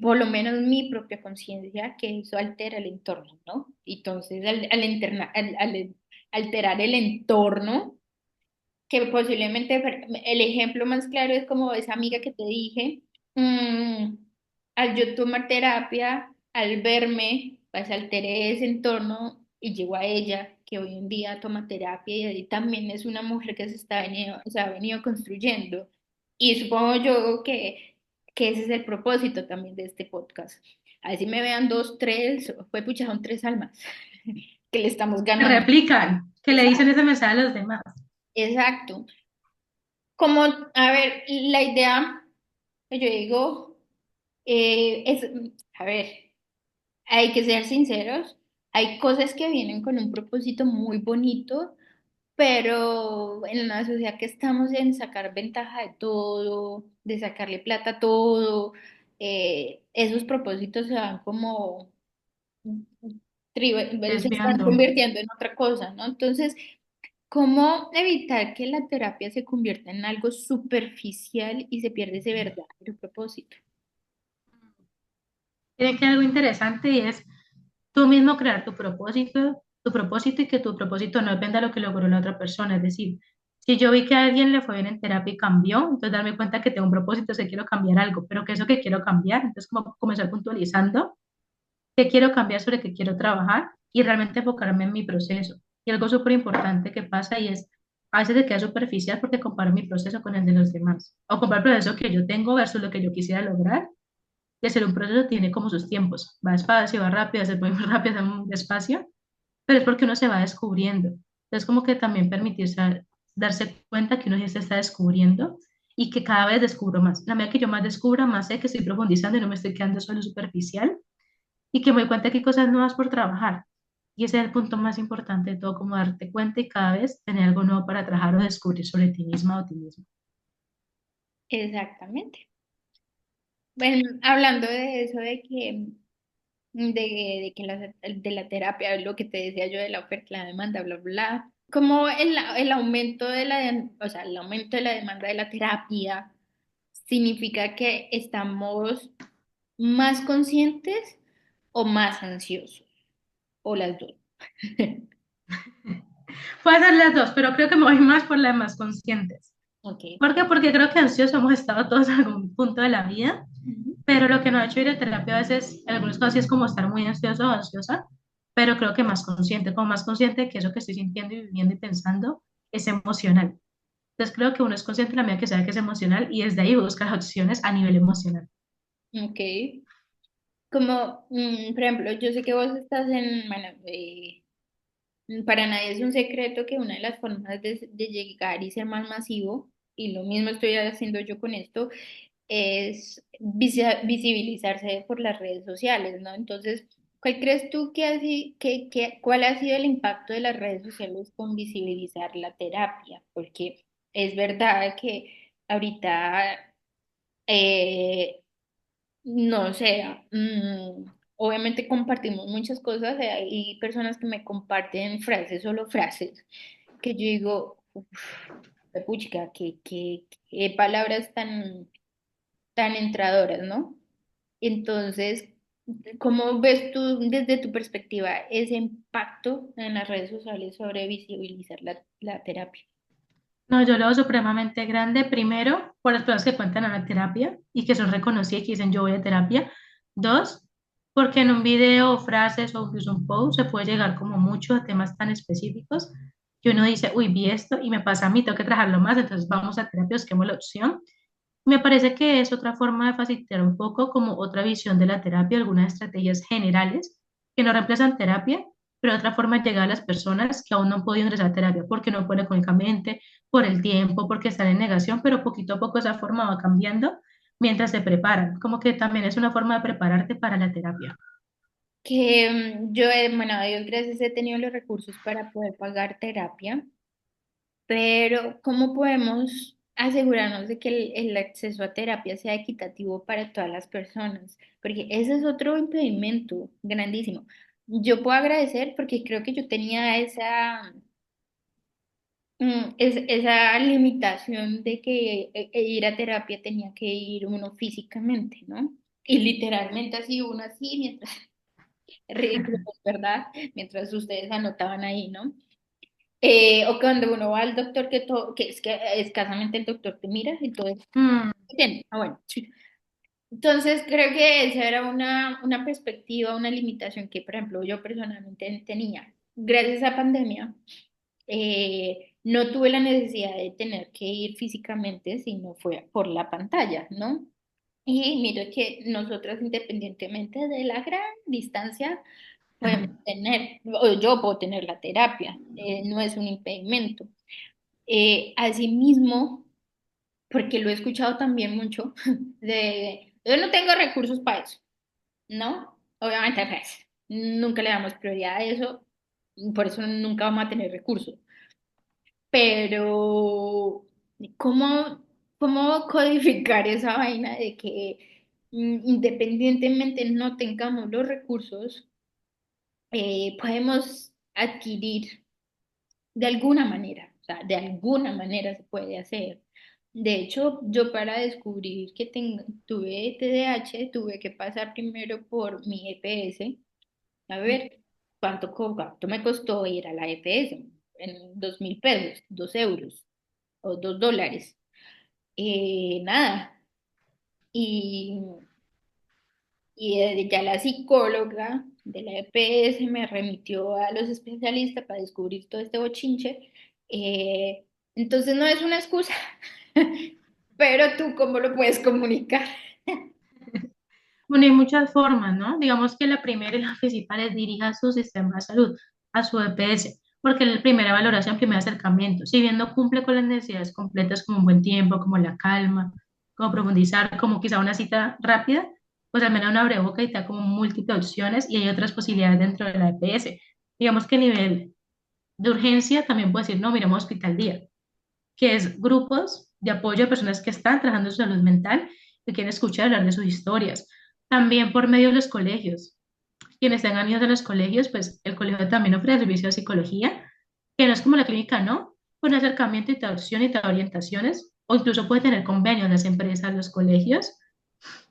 por lo menos mi propia conciencia, que eso altera el entorno, ¿no? Entonces, al alterar el entorno, que posiblemente el ejemplo más claro es como esa amiga que te dije, mm, al yo tomar terapia, al verme, pues alteré ese entorno y llegó a ella, que hoy en día toma terapia y ahí también es una mujer que se ha venido construyendo. Y supongo yo que ese es el propósito también de este podcast. Así me vean dos, tres, fue pucha, son tres almas que le estamos Que ganando. replican, que le dicen Exacto. ese mensaje a los demás. Exacto. Como, a ver, la idea que yo digo es, a ver, hay que ser sinceros, hay cosas que vienen con un propósito muy bonito, pero en una sociedad que estamos en sacar ventaja de todo, de sacarle plata a todo, esos propósitos se van como se están Desviando. convirtiendo en otra cosa, ¿no? Entonces, ¿cómo evitar que la terapia se convierta en algo superficial y se pierde ese verdadero propósito? Tiene que algo interesante y es tú mismo crear tu propósito y que tu propósito no dependa de lo que logró la otra persona. Es decir, si yo vi que a alguien le fue bien en terapia y cambió, entonces darme cuenta que tengo un propósito, es que quiero cambiar algo, pero que eso que quiero cambiar, entonces como comenzar puntualizando qué quiero cambiar, sobre qué quiero trabajar y realmente enfocarme en mi proceso. Y algo súper importante que pasa y es, a veces se queda superficial porque comparo mi proceso con el de los demás, o comparo el proceso que yo tengo versus lo que yo quisiera lograr. Y hacer un proceso tiene como sus tiempos, va despacio, va rápido, a veces muy rápido, a veces muy despacio, pero es porque uno se va descubriendo. Entonces, como que también permitirse darse cuenta que uno ya se está descubriendo y que cada vez descubro más. La medida que yo más descubra, más sé que estoy profundizando y no me estoy quedando solo superficial y que me doy cuenta que hay cosas nuevas por trabajar. Y ese es el punto más importante de todo, como darte cuenta y cada vez tener algo nuevo para trabajar o descubrir sobre ti misma o ti mismo. Exactamente. Bueno, hablando de eso, de que de la terapia, lo que te decía yo de la oferta, la demanda, bla, bla, como el aumento de o sea, el aumento de la demanda de la terapia significa que estamos más conscientes o más ansiosos, o las dos. Puede ser las dos, pero creo que me voy más por las más conscientes. Ok. ¿Por qué? Porque creo que ansiosos hemos estado todos en algún punto de la vida, Ujú. pero lo que no ha hecho ir a terapia a veces, en algunos casos, sí es como estar muy ansioso o ansiosa, pero creo que más consciente, como más consciente de que eso que estoy sintiendo y viviendo y pensando es emocional. Entonces creo que uno es consciente en la medida que sabe que es emocional y desde ahí busca las opciones a nivel emocional. Ok. Como, por ejemplo, yo sé que vos estás bueno, para nadie es un secreto que una de las formas de llegar y ser más masivo, y lo mismo estoy haciendo yo con esto, es visibilizarse por las redes sociales, ¿no? Entonces, ¿cuál crees tú cuál ha sido el impacto de las redes sociales con visibilizar la terapia? Porque es verdad que ahorita, eh, no sé, obviamente compartimos muchas cosas, hay personas que me comparten frases, solo frases, que yo digo, puchica, qué palabras tan entradoras, ¿no? Entonces, ¿cómo ves tú desde tu perspectiva ese impacto en las redes sociales sobre visibilizar la terapia? No, yo lo veo supremamente grande, primero, por las personas que cuentan a la terapia y que son reconocidas y que dicen yo voy a terapia. Dos, porque en un video, o frases o incluso un post se puede llegar como mucho a temas tan específicos que uno dice, uy, vi esto y me pasa a mí, tengo que trabajarlo más, entonces vamos a terapia, busquemos la opción. Me parece que es otra forma de facilitar un poco como otra visión de la terapia, algunas estrategias generales que no reemplazan terapia, pero otra forma de llegar a las personas que aún no han podido ingresar a terapia porque no pueden económicamente, por el tiempo, porque están en negación, pero poquito a poco esa forma va cambiando mientras se preparan. Como que también es una forma de prepararte para la terapia. Que yo, bueno, a Dios gracias, he tenido los recursos para poder pagar terapia, pero ¿cómo podemos asegurarnos de que el acceso a terapia sea equitativo para todas las personas? Porque ese es otro impedimento grandísimo. Yo puedo agradecer porque creo que yo tenía esa limitación de que ir a terapia tenía que ir uno físicamente, ¿no? Y literalmente así, uno así, mientras, ridículo, ¿verdad? Mientras ustedes anotaban ahí, ¿no? O cuando uno va al doctor que es que escasamente el doctor te mira y todo eso. Mm, Bien, bueno, sí. Entonces creo que esa era una perspectiva, una limitación que, por ejemplo, yo personalmente tenía. Gracias a pandemia, no tuve la necesidad de tener que ir físicamente, sino fue por la pantalla, ¿no? Y miro que nosotros, independientemente de la gran distancia, podemos tener, o yo puedo tener la terapia, no es un impedimento. Asimismo, porque lo he escuchado también mucho, yo no tengo recursos para eso, ¿no? Obviamente, pues, nunca le damos prioridad a eso, por eso nunca vamos a tener recursos. Pero, ¿cómo, cómo codificar esa vaina de que independientemente no tengamos los recursos, podemos adquirir de alguna manera, o sea, de alguna manera se puede hacer. De hecho, yo para descubrir que tuve TDAH tuve que pasar primero por mi EPS, a ver cuánto me costó ir a la EPS, en 2.000 pesos, 2 euros o $2. Nada. Y, ya la psicóloga de la EPS me remitió a los especialistas para descubrir todo este bochinche. Eh, entonces no es una excusa, pero tú cómo lo puedes comunicar. Bueno, hay muchas formas, ¿no? Digamos que la primera y la principal es dirija a su sistema de salud, a su EPS, porque es la primera valoración, primer acercamiento. Si bien no cumple con las necesidades completas como un buen tiempo, como la calma, como profundizar, como quizá una cita rápida, pues al menos una boca y te da como múltiples opciones y hay otras posibilidades dentro de la EPS. Digamos que a nivel de urgencia también puede decir, no, miremos Hospital Día, que es grupos de apoyo a personas que están trabajando en su salud mental y quieren escuchar hablar de sus historias. También por medio de los colegios. Quienes tengan niños en los colegios, pues el colegio también ofrece servicio de psicología, que no es como la clínica, ¿no? Con acercamiento y traducción y orientaciones, o incluso puede tener convenios las empresas, los colegios,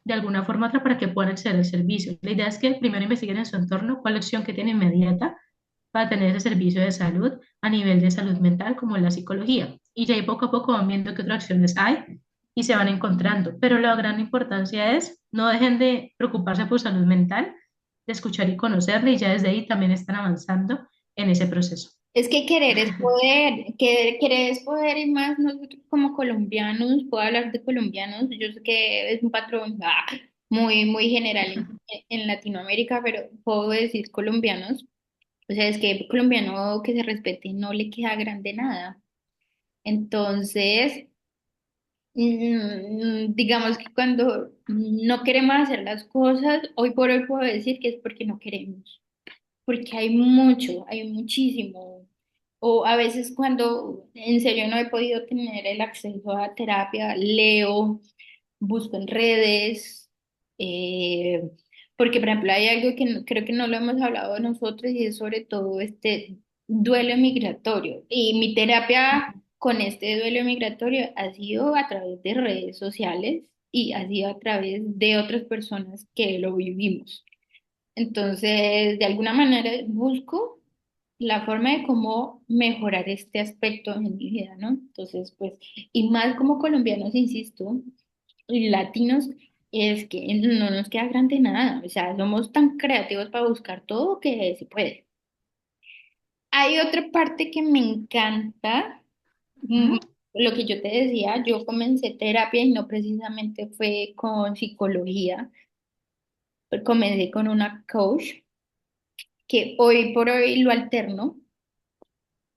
de alguna forma u otra para que puedan acceder al servicio. La idea es que primero investiguen en su entorno cuál opción que tiene inmediata para tener ese servicio de salud a nivel de salud mental como la psicología. Y ya ahí poco a poco van viendo qué otras opciones hay y se van encontrando. Pero la gran importancia es no dejen de preocuparse por salud mental, de escuchar y conocerla y ya desde ahí también están avanzando en ese proceso. Es que querer es poder, querer es poder y más nosotros como colombianos, puedo hablar de colombianos, yo sé que es un patrón muy general en Latinoamérica, pero puedo decir colombianos, o sea, es que colombiano que se respete no le queda grande nada. Entonces, digamos que cuando no queremos hacer las cosas, hoy por hoy puedo decir que es porque no queremos, porque hay mucho, hay muchísimo. O a veces cuando en serio no he podido tener el acceso a terapia, leo, busco en redes, eh, porque por ejemplo hay algo que creo que no lo hemos hablado nosotros y es sobre todo este duelo migratorio. Y mi terapia con este duelo migratorio ha sido a través de redes sociales y ha sido a través de otras personas que lo vivimos. Entonces, de alguna manera busco la forma de cómo mejorar este aspecto en mi vida, ¿no? Entonces, pues, y más como colombianos, insisto, y latinos, es que no nos queda grande nada, o sea, somos tan creativos para buscar todo que se puede. Hay otra parte que me encanta, mm, Ujú. lo que yo te decía, yo comencé terapia y no precisamente fue con psicología, comencé con una coach que hoy por hoy lo alterno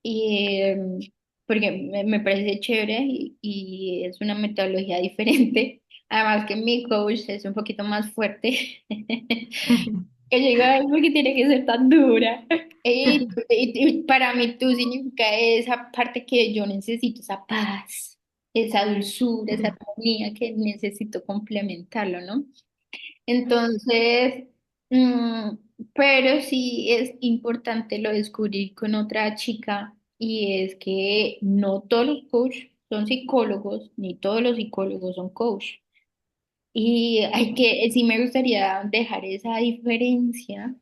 y, porque me parece chévere y es una metodología diferente. Además que mi coach es un poquito más fuerte. Que yo digo, "Ay, ¿por qué tiene que ser tan dura?" Y para mí tú significa esa parte que yo necesito, esa paz, esa dulzura, esa armonía que necesito complementarlo, ¿no? Entonces, mm, pero sí es importante lo descubrí con otra chica y es que no todos los coaches son psicólogos, ni todos los psicólogos son coach. Y sí me gustaría dejar esa diferencia,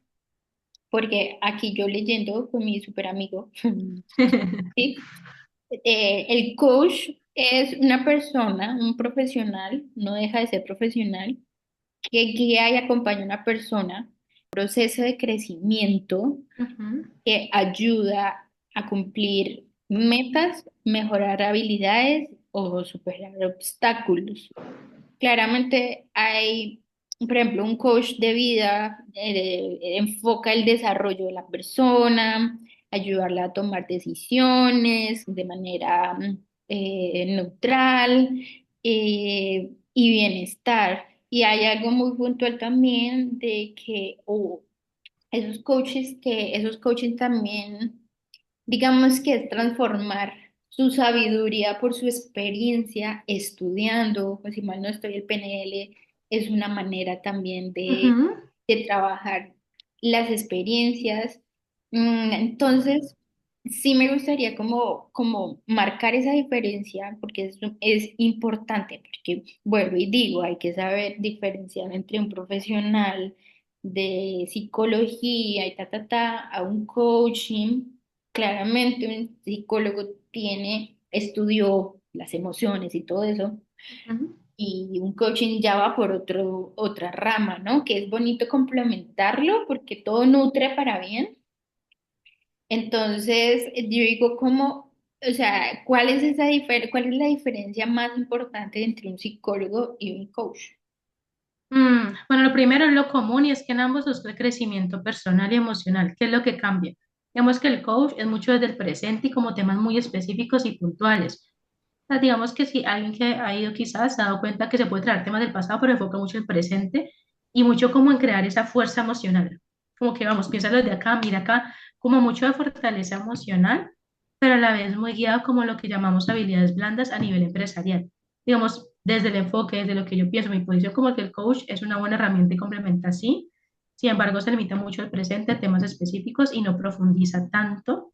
porque aquí yo leyendo con mi super amigo, ¿sí? El coach es una persona, un profesional, no deja de ser profesional que guía y acompaña a una persona en un proceso de crecimiento Ujú. que ayuda a cumplir metas, mejorar habilidades o superar obstáculos. Claramente hay, por ejemplo, un coach de vida, enfoca el desarrollo de la persona, ayudarla a tomar decisiones de manera neutral y bienestar. Y hay algo muy puntual también de que esos coaches también, digamos que es transformar su sabiduría por su experiencia estudiando, pues si mal no estoy, el PNL es una manera también Ujú. de trabajar las experiencias. Entonces, sí me gustaría como marcar esa diferencia porque es importante, porque vuelvo y digo, hay que saber diferenciar entre un profesional de psicología y a un coaching. Claramente un psicólogo estudió las emociones y todo eso, Ujú. y un coaching ya va por otra rama, ¿no? Que es bonito complementarlo porque todo nutre para bien. Entonces, yo digo como, o sea, ¿cuál es la diferencia más importante entre un psicólogo y un coach? Bueno, lo primero es lo común y es que en ambos busca el crecimiento personal y emocional. ¿Qué es lo que cambia? Digamos que el coach es mucho desde el presente y como temas muy específicos y puntuales. O sea, digamos que si alguien que ha ido quizás se ha dado cuenta que se puede traer temas del pasado, pero enfoca mucho en el presente y mucho como en crear esa fuerza emocional. Como que vamos, piénsalo de acá, mira acá, como mucho de fortaleza emocional, pero a la vez muy guiado como lo que llamamos habilidades blandas a nivel empresarial. Digamos, desde el enfoque, desde lo que yo pienso, mi posición como que el coach es una buena herramienta y complementa así. Sin embargo, se limita mucho al presente, a temas específicos y no profundiza tanto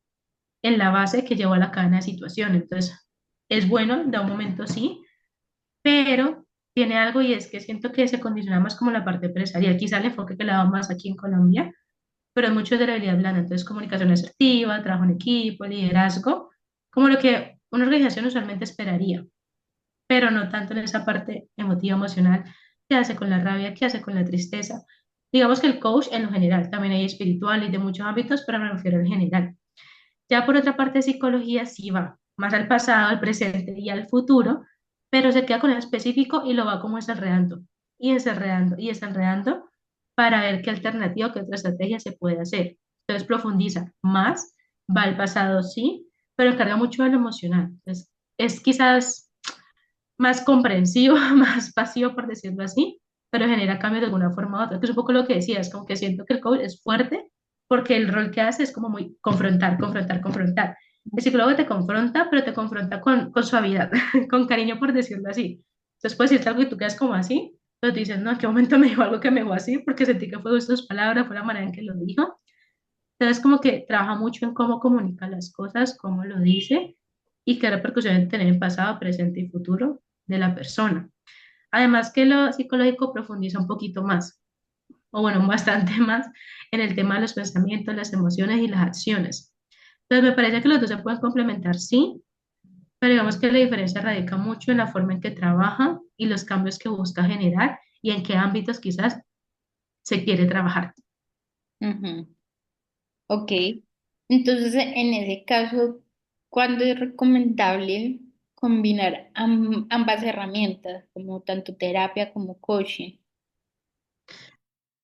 en la base que llevó a la cadena de situaciones. Entonces, es bueno, de un momento sí, pero tiene algo y es que siento que se condiciona más como la parte empresarial. Quizá el enfoque que le damos más aquí en Colombia, pero es mucho de la habilidad blanda. Entonces, comunicación asertiva, trabajo en equipo, liderazgo, como lo que una organización usualmente esperaría, pero no tanto en esa parte emotiva, emocional, qué hace con la rabia, qué hace con la tristeza. Digamos que el coach en lo general, también hay espiritual y de muchos ámbitos, pero me refiero al general. Ya por otra parte, psicología sí va más al pasado, al presente y al futuro, pero se queda con el específico y lo va como desenredando y desenredando y desenredando para ver qué alternativa, qué otra estrategia se puede hacer. Entonces profundiza más, va al pasado sí, pero carga mucho de lo emocional. Entonces es quizás más comprensivo, más pasivo, por decirlo así, pero genera cambios de alguna forma u otra, que es un poco lo que decías, como que siento que el coach es fuerte porque el rol que hace es como muy confrontar, confrontar, confrontar. El psicólogo te confronta, pero te confronta con suavidad, con cariño, por decirlo así. Entonces puedes decirte algo y tú quedas como así, pero tú dices, no, ¿en qué momento me dijo algo que me dejó así? Porque sentí que fue sus palabras, fue la manera en que lo dijo. Entonces como que trabaja mucho en cómo comunica las cosas, cómo lo dice y qué repercusiones tiene en pasado, presente y futuro de la persona. Además que lo psicológico profundiza un poquito más, o bueno, bastante más en el tema de los pensamientos, las emociones y las acciones. Entonces me parece que los dos se pueden complementar, sí, pero digamos que la diferencia radica mucho en la forma en que trabaja y los cambios que busca generar y en qué ámbitos quizás se quiere trabajar. Ujú. Ok. Entonces, en ese caso, ¿cuándo es recomendable combinar ambas herramientas, como tanto terapia como coaching?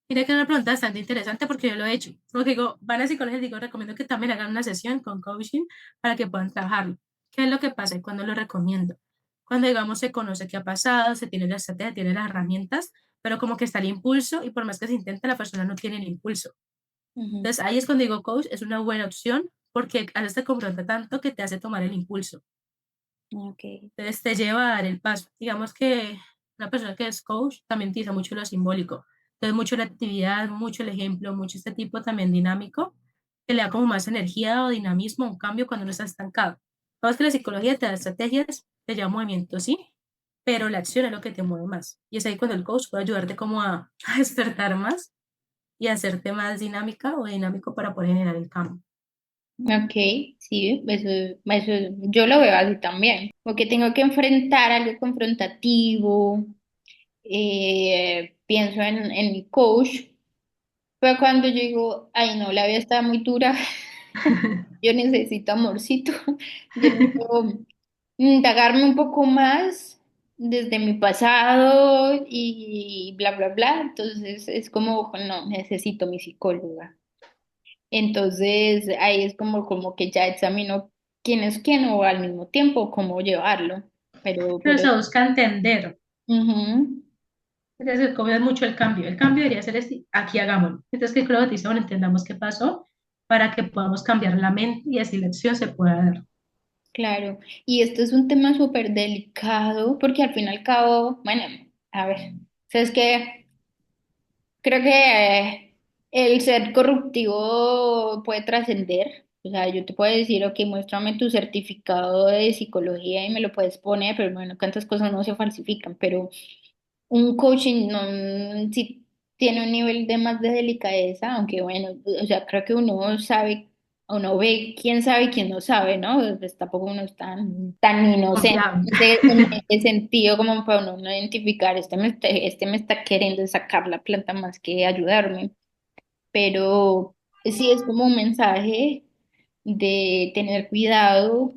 Mira que es una pregunta bastante interesante porque yo lo he hecho. Porque digo, van a psicólogos y digo, recomiendo que también hagan una sesión con coaching para que puedan trabajarlo. ¿Qué es lo que pasa y cuándo lo recomiendo? Cuando, digamos, se conoce qué ha pasado, se tiene la estrategia, tiene las herramientas, pero como que está el impulso y por más que se intente, la persona no tiene el impulso. Ujú. Entonces ahí es cuando digo, coach es una buena opción porque a veces te confronta tanto que te hace tomar el impulso. Ok. Entonces te lleva a dar el paso. Digamos que una persona que es coach también utiliza mucho lo simbólico. Entonces mucho la actividad, mucho el ejemplo, mucho este tipo también dinámico, que le da como más energía o dinamismo, un cambio cuando uno está estancado. Sabes que la psicología te da estrategias, te lleva movimiento, sí, pero la acción es lo que te mueve más. Y es ahí cuando el coach puede ayudarte como a despertar más y a hacerte más dinámica o dinámico para poder generar el cambio. Ok, sí, yo lo veo así también. Porque tengo que enfrentar algo confrontativo, pienso en mi coach, pero cuando yo digo, ay no, la vida está muy dura, yo necesito amorcito, yo necesito indagarme un poco más desde mi pasado y bla, bla, bla. Entonces es como, no, necesito mi psicóloga. Entonces ahí es como que ya examino quién es quién o al mismo tiempo cómo llevarlo. Pero Pero, se busca entender. ujú, Entonces, como es mucho el cambio. El cambio debería ser este, aquí hagámoslo. Entonces, que Claudio te dice, bueno, entendamos qué pasó para que podamos cambiar la mente y así la acción se pueda dar. claro. Y esto es un tema súper delicado porque al fin y al cabo, bueno, a ver, ¿sabes qué? Creo que el ser corruptivo puede trascender. O sea, yo te puedo decir, ok, muéstrame tu certificado de psicología y me lo puedes poner, pero bueno, cuántas cosas no se falsifican, pero un coaching no, sí tiene un nivel de más de delicadeza, aunque bueno, o sea, creo que uno sabe, uno ve quién sabe y quién no sabe, ¿no? Pues tampoco uno es tan inocente Confiable. en ese sentido como para uno no identificar, este me está queriendo sacar la planta más que ayudarme, pero sí es como un mensaje de tener cuidado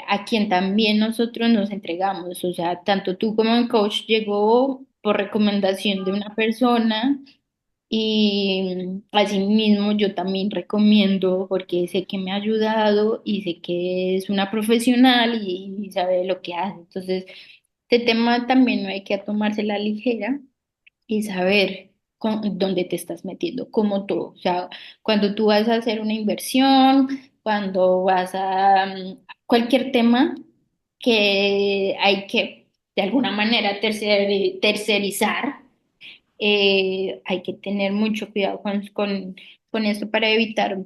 a quien también nosotros nos entregamos. O sea, tanto tú como el coach llegó por recomendación de una persona y asimismo yo también recomiendo porque sé que me ha ayudado y sé que es una profesional y sabe lo que hace. Entonces, este tema también no hay que tomársela a la ligera y saber dónde te estás metiendo, como todo. O sea, cuando tú vas a hacer una inversión, cuando vas a cualquier tema que hay que de alguna manera tercerizar, hay que tener mucho cuidado con esto para evitar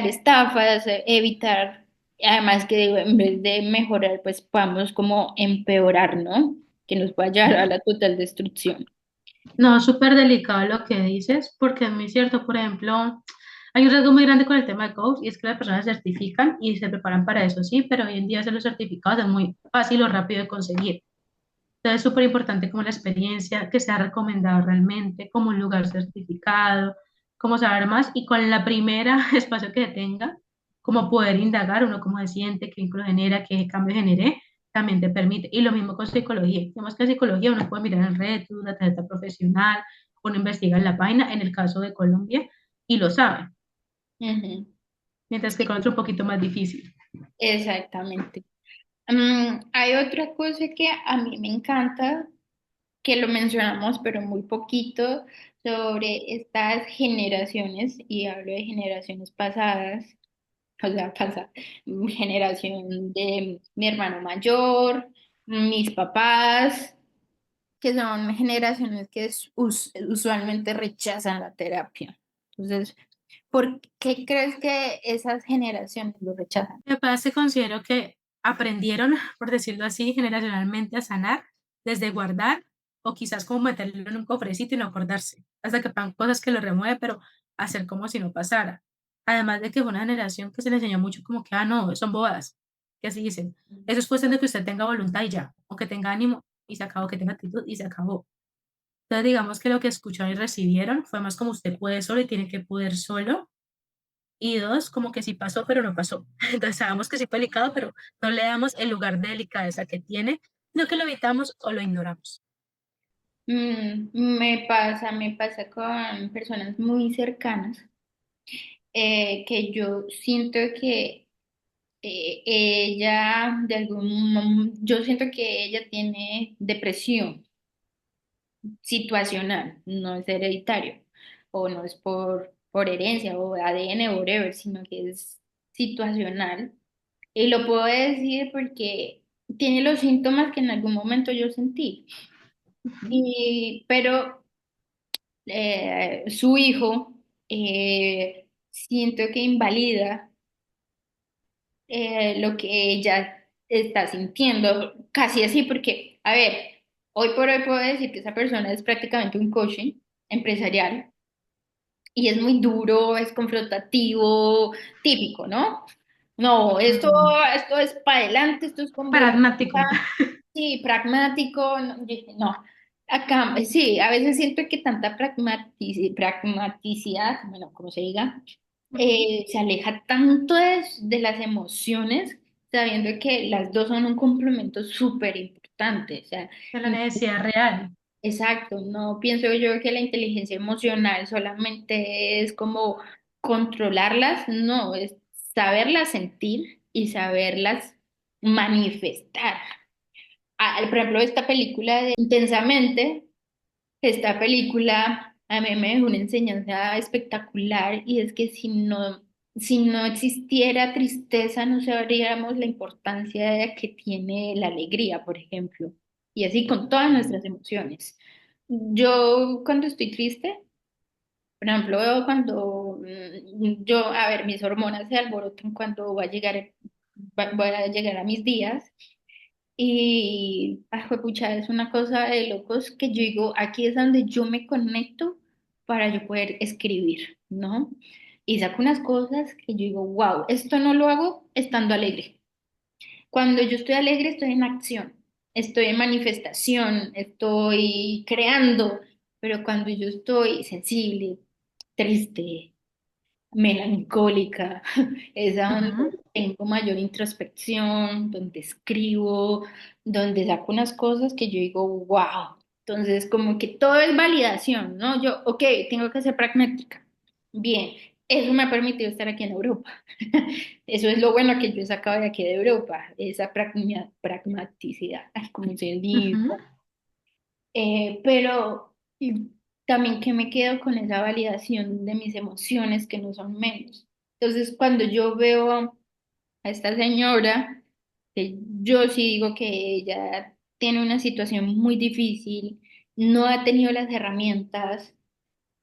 estafas, evitar, además que en vez de mejorar, pues vamos como empeorar, ¿no? Que nos va a llevar a la total destrucción. No, súper delicado lo que dices, porque es muy cierto, por ejemplo, hay un riesgo muy grande con el tema de coach y es que las personas se certifican y se preparan para eso, sí, pero hoy en día hacer los certificados es muy fácil o rápido de conseguir. Entonces es súper importante como la experiencia, que sea recomendado realmente, como un lugar certificado, como saber más y con la primera espacio que tenga, como poder indagar uno cómo se siente, qué vínculo genera, qué cambio generé, también te permite. Y lo mismo con psicología. Digamos que en psicología uno puede mirar en red, una tarjeta profesional, uno investiga en la página, en el caso de Colombia, y lo sabe, Ujú. mientras que Sí, con otro un poquito más difícil. exactamente. Hay otra cosa que a mí me encanta, que lo mencionamos, pero muy poquito, sobre estas generaciones, y hablo de generaciones pasadas, o sea, generación de mi hermano mayor, mis papás, que son generaciones que usualmente rechazan la terapia. Entonces, ¿por qué crees que esas generaciones lo rechazan? Me parece, considero que aprendieron, por decirlo así, generacionalmente a sanar desde guardar o quizás como meterlo en un cofrecito y no acordarse, hasta que pasan cosas que lo remueve, pero hacer como si no pasara. Además de que fue una generación que se le enseñó mucho como que, ah, no, son bobadas, que así dicen. Eso es cuestión de que usted tenga voluntad y ya, o que tenga ánimo y se acabó, que tenga actitud y se acabó. Entonces digamos que lo que escucharon y recibieron fue más como usted puede solo y tiene que poder solo y dos, como que sí pasó, pero no pasó. Entonces sabemos que sí fue delicado, pero no le damos el lugar de delicadeza que tiene, no que lo evitamos o lo ignoramos. Me pasa con personas muy cercanas que yo siento que yo siento que ella tiene depresión situacional, no es hereditario, o no es por herencia o ADN o whatever, sino que es situacional. Y lo puedo decir porque tiene los síntomas que en algún momento yo sentí. Ujú. Pero su hijo siento que invalida lo que ella está sintiendo, casi así, porque, a ver, hoy por hoy puedo decir que esa persona es prácticamente un coaching empresarial y es muy duro, es confrontativo, típico, ¿no? No, Mm, esto es para adelante, esto es con voluntad, pragmático. sí, pragmático, no, no. Acá, sí, a veces siento que tanta pragmaticidad, bueno, como se diga, Ujú. se aleja tanto de las emociones, sabiendo que las dos son un complemento súper importante. O sea, De la necesidad real. exacto, no pienso yo que la inteligencia emocional solamente es como controlarlas, no, es saberlas sentir y saberlas manifestar. Por ejemplo, esta película de Intensamente, esta película a mí me dejó una enseñanza espectacular y es que si no existiera tristeza, no sabríamos la importancia que tiene la alegría, por ejemplo, y así con todas nuestras emociones. Yo cuando estoy triste, Por ejemplo, cuando yo, a ver, mis hormonas se alborotan cuando va a llegar, voy a llegar a mis días. Y, pucha, es una cosa de locos que yo digo, aquí es donde yo me conecto para yo poder escribir, ¿no? Y saco unas cosas que yo digo, wow, esto no lo hago estando alegre. Cuando yo estoy alegre, estoy en acción, estoy en manifestación, estoy creando, pero cuando yo estoy sensible, triste, melancólica, es a donde Ujú, tengo mayor introspección, donde escribo, donde saco unas cosas que yo digo, wow. Entonces, como que todo es validación, ¿no? Yo, ok, tengo que ser pragmática. Bien, eso me ha permitido estar aquí en Europa. Eso es lo bueno que yo he sacado de aquí de Europa, esa pragmaticidad, ay, como se dice. ujú. Pero también que me quedo con esa validación de mis emociones que no son menos. Entonces, cuando yo veo a esta señora, que yo sí digo que ella tiene una situación muy difícil, no ha tenido las herramientas,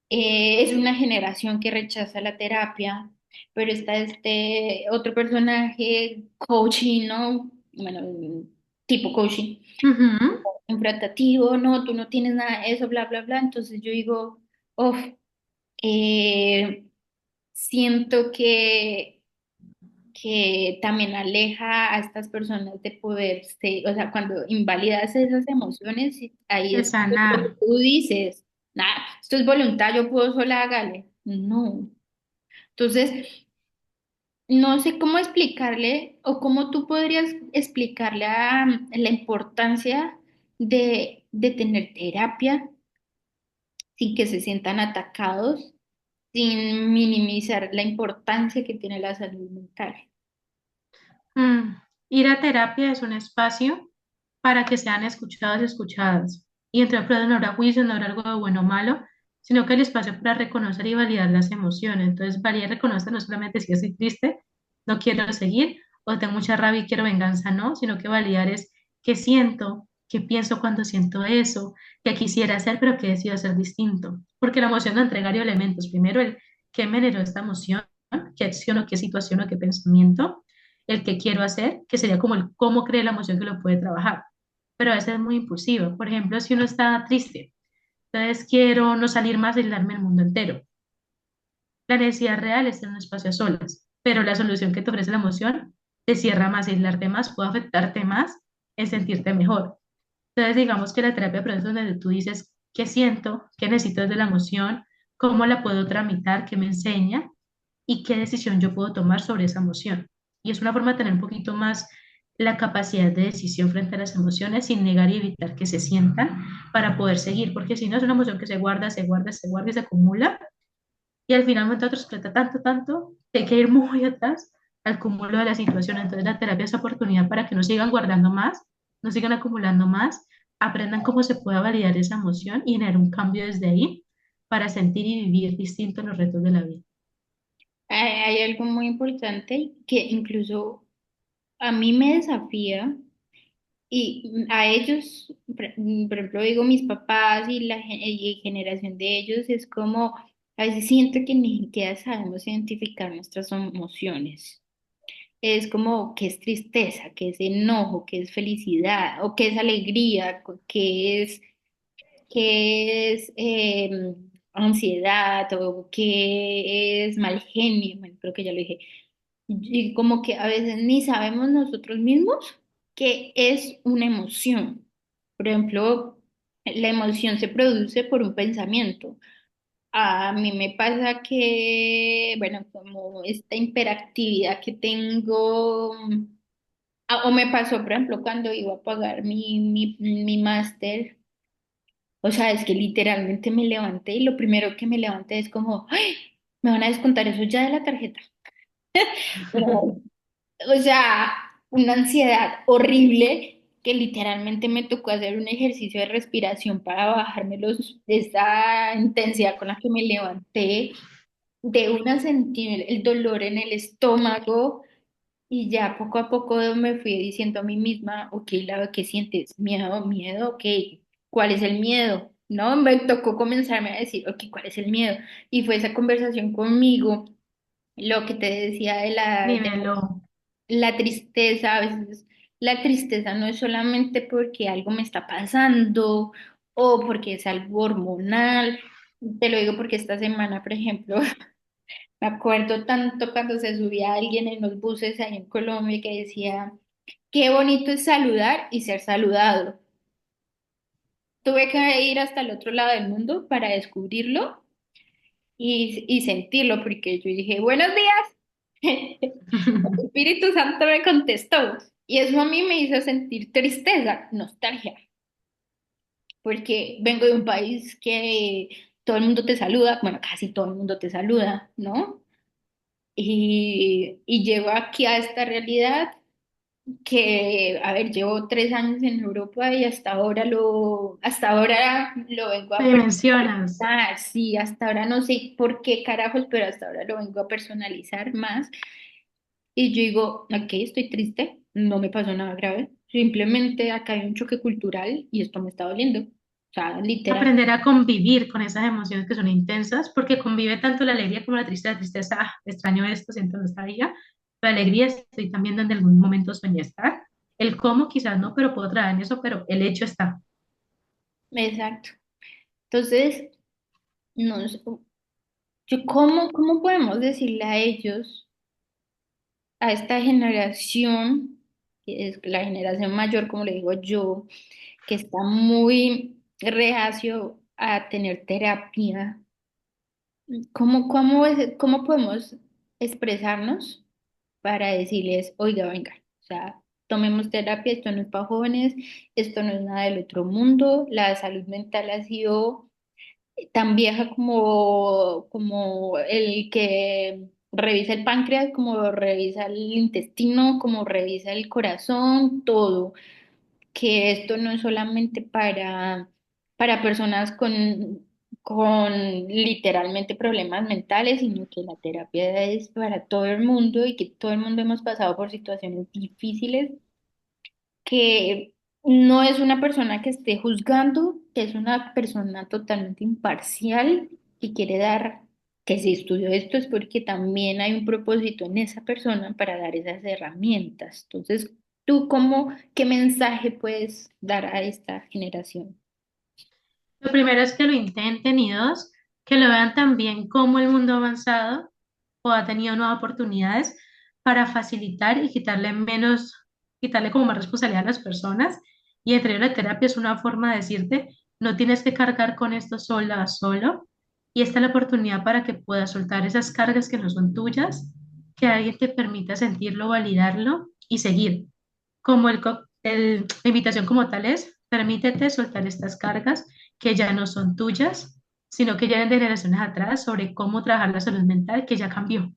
es una generación que rechaza la terapia, pero está este otro personaje, coaching, ¿no? Bueno, tipo coaching Ujú. enfrentativo, no, tú no tienes nada de eso, bla, bla, bla. Entonces yo digo, uff, eh, siento que también aleja a estas personas de poderse, o sea, cuando invalidas esas emociones, ahí De es cuando lo que sanar. tú dices, nada, esto es voluntad, yo puedo sola, hágale. No. Entonces, no sé cómo explicarle o cómo tú podrías explicarle a la importancia de tener terapia sin que se sientan atacados, sin minimizar la importancia que tiene la salud mental. Mm, Ir a terapia es un espacio para que sean escuchados y escuchadas. Y entre otros, no habrá juicio, no habrá algo de bueno o malo, sino que el espacio para reconocer y validar las emociones. Entonces, validar y reconocer no solamente si estoy triste, no quiero seguir, o tengo mucha rabia y quiero venganza, no, sino que validar es qué siento, qué pienso cuando siento eso, qué quisiera hacer, pero qué decido hacer distinto. Porque la emoción no entrega varios elementos. Primero, el qué me generó esta emoción, qué acción o qué situación o qué pensamiento el que quiero hacer, que sería como el cómo cree la emoción que lo puede trabajar. Pero a veces es muy impulsivo. Por ejemplo, si uno está triste, entonces quiero no salir más, aislarme el mundo entero. La necesidad real es tener un espacio a solas, pero la solución que te ofrece la emoción te cierra más, aislarte más, puede afectarte más en sentirte mejor. Entonces, digamos que la terapia de proceso donde tú dices qué siento, qué necesito de la emoción, cómo la puedo tramitar, qué me enseña y qué decisión yo puedo tomar sobre esa emoción. Y es una forma de tener un poquito más la capacidad de decisión frente a las emociones sin negar y evitar que se sientan para poder seguir, porque si no es una emoción que se guarda, se guarda, se guarda y se acumula y al final momento otros explota tanto, tanto que hay que ir muy atrás al cúmulo de la situación. Entonces la terapia es oportunidad para que no sigan guardando más, no sigan acumulando más, aprendan cómo se puede validar esa emoción y generar un cambio desde ahí para sentir y vivir distinto los retos de la vida. Hay algo muy importante que incluso a mí me desafía y a ellos, por ejemplo, digo mis papás y y generación de ellos, es como, a veces siento que ni siquiera sabemos identificar nuestras emociones. Es como qué es tristeza, qué es enojo, qué es felicidad, o qué es alegría, qué es ansiedad, o qué es mal genio, bueno, creo que ya lo dije. Y como que a veces ni sabemos nosotros mismos qué es una emoción. Por ejemplo, la emoción se produce por un pensamiento. A mí me pasa que, bueno, como esta hiperactividad que tengo, o me pasó, por ejemplo, cuando iba a pagar mi máster, o sea, es que literalmente me levanté y lo primero que me levanté es como, ¡ay! Me van a descontar eso ya de la tarjeta. Pero, o sea, una ansiedad horrible que literalmente me tocó hacer un ejercicio de respiración para bajarme esa intensidad con la que me levanté. De una sentir el dolor en el estómago y ya poco a poco me fui diciendo a mí misma, ok, Laura, ¿qué sientes? Miedo, miedo, ok, ¿cuál es el miedo? ¿no? Me tocó comenzarme a decir, ok, ¿cuál es el miedo? Y fue esa conversación conmigo, lo que te decía de Dímelo. la tristeza, a veces la tristeza no es solamente porque algo me está pasando o porque es algo hormonal. Te lo digo porque esta semana, por ejemplo, me acuerdo tanto cuando se subía alguien en los buses ahí en Colombia que decía, qué bonito es saludar y ser saludado. Tuve que ir hasta el otro lado del mundo para descubrirlo y sentirlo, porque yo dije, buenos días. El Espíritu Santo me contestó y eso a mí me hizo sentir tristeza, nostalgia, porque vengo de un país que todo el mundo te saluda, bueno, casi todo el mundo te saluda, ¿no? Y llego aquí a esta realidad que, a ver, llevo 3 años en Europa y hasta ahora lo vengo a Me mencionas. personalizar, sí, hasta ahora no sé por qué carajos, pero hasta ahora lo vengo a personalizar más. Y yo digo, ok, estoy triste, no me pasó nada grave, simplemente acá hay un choque cultural y esto me está doliendo. O sea, literal. Aprender a convivir con esas emociones que son intensas, porque convive tanto la alegría como la tristeza, extraño esto, siento nostalgia, la alegría estoy también donde en algún momento soñé estar, el cómo quizás no, pero puedo traer en eso, pero el hecho está. Exacto. Entonces, no sé, ¿cómo podemos decirle a ellos, a esta generación, que es la generación mayor, como le digo yo, que está muy reacio a tener terapia? ¿Cómo podemos expresarnos para decirles, oiga, venga, o sea, tomemos terapia, esto no es para jóvenes, esto no es nada del otro mundo, la salud mental ha sido tan vieja como el que revisa el páncreas, como revisa el intestino, como revisa el corazón, todo, que esto no es solamente para personas con literalmente problemas mentales, sino que la terapia es para todo el mundo y que todo el mundo hemos pasado por situaciones difíciles, que no es una persona que esté juzgando, que es una persona totalmente imparcial que quiere dar, que si estudió esto es porque también hay un propósito en esa persona para dar esas herramientas. Entonces, ¿tú qué mensaje puedes dar a esta generación? Lo primero es que lo intenten y dos, que lo vean también cómo el mundo ha avanzado o ha tenido nuevas oportunidades para facilitar y quitarle como más responsabilidad a las personas. Y entre ellos la terapia es una forma de decirte, no tienes que cargar con esto sola, solo. Y esta es la oportunidad para que puedas soltar esas cargas que no son tuyas, que alguien te permita sentirlo, validarlo y seguir. Como la invitación como tal es, permítete soltar estas cargas que ya no son tuyas, sino que vienen de generaciones atrás sobre cómo trabajar la salud mental que ya cambió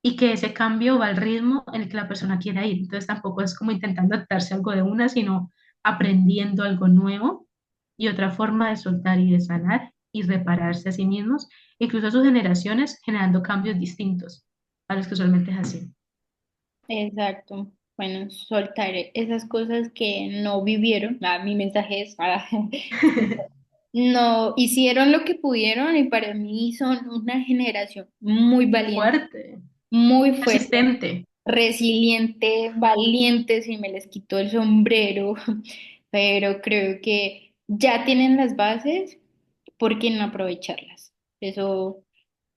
y que ese cambio va al ritmo en el que la persona quiera ir. Entonces tampoco es como intentando adaptarse a algo de una, sino aprendiendo algo nuevo y otra forma de soltar y de sanar y repararse a sí mismos, incluso a sus generaciones, generando cambios distintos a los que usualmente es así. Exacto. Bueno, soltar esas cosas que no vivieron. Mi mensaje es, no hicieron lo que pudieron y para mí son una generación muy valiente, Fuerte, muy fuerte, resistente. resiliente, valiente, si me les quitó el sombrero, pero creo que ya tienen las bases, ¿por qué no aprovecharlas? Eso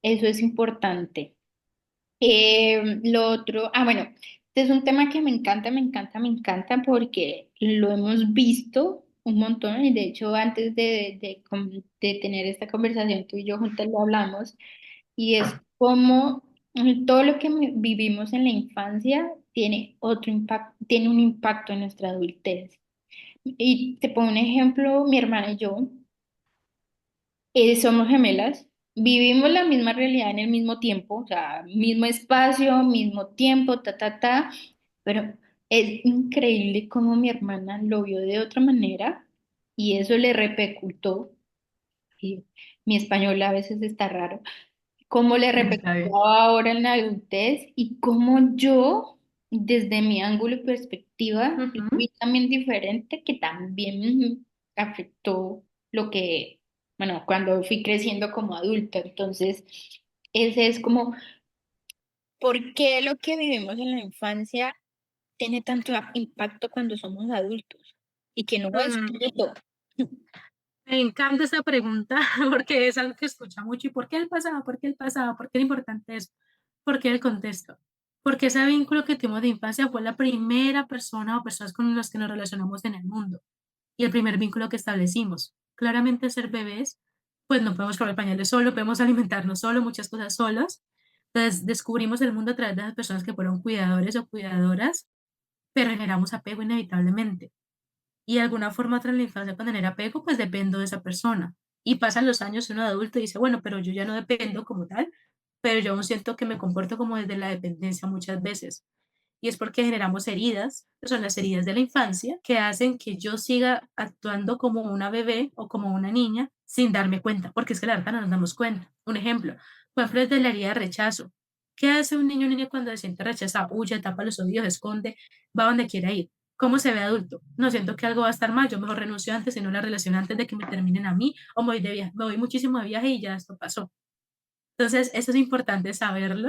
es importante. Lo otro, bueno, este es un tema que me encanta, me encanta, me encanta porque lo hemos visto un montón y de hecho antes de tener esta conversación tú y yo juntas lo hablamos y es como todo lo que vivimos en la infancia tiene otro impacto, tiene un impacto en nuestra adultez. Y te pongo un ejemplo, mi hermana y yo. Somos gemelas, vivimos la misma realidad en el mismo tiempo, o sea, mismo espacio, mismo tiempo, pero es increíble cómo mi hermana lo vio de otra manera y eso le repercutó, y mi español a veces está raro, cómo le Está bien. repercutió ahora en la adultez y cómo yo, desde mi ángulo y perspectiva, lo Ujú. vi también diferente, que también afectó. lo que, bueno, cuando fui creciendo como adulta. Entonces, ese es como, ¿por qué lo que vivimos en la infancia tiene tanto impacto cuando somos adultos? Y que no es Mm, todo. Me encanta esa pregunta porque es algo que escucha mucho. ¿Y por qué el pasado? ¿Por qué el pasado? ¿Por qué es importante eso? ¿Por qué el contexto? Porque ese vínculo que tuvimos de infancia fue la primera persona o personas con las que nos relacionamos en el mundo y el primer vínculo que establecimos. Claramente, ser bebés, pues no podemos comer pañales solo, podemos alimentarnos solo, muchas cosas solos. Entonces, descubrimos el mundo a través de las personas que fueron cuidadores o cuidadoras, pero generamos apego inevitablemente. Y de alguna forma otra en la infancia cuando era apego, pues dependo de esa persona. Y pasan los años, uno de adulto dice, bueno, pero yo ya no dependo como tal, pero yo aún siento que me comporto como desde la dependencia muchas veces. Y es porque generamos heridas, que son las heridas de la infancia, que hacen que yo siga actuando como una bebé o como una niña sin darme cuenta, porque es que la verdad no nos damos cuenta. Un ejemplo, por ejemplo, es de la herida de rechazo. ¿Qué hace un niño o niña cuando se siente rechazado? Huye, tapa los oídos, esconde, va donde quiera ir. ¿Cómo se ve adulto? No siento que algo va a estar mal, yo mejor renuncio antes, sino la relación antes de que me terminen a mí, o me voy de viaje, me voy muchísimo de viaje y ya esto pasó. Entonces, eso es importante saberlo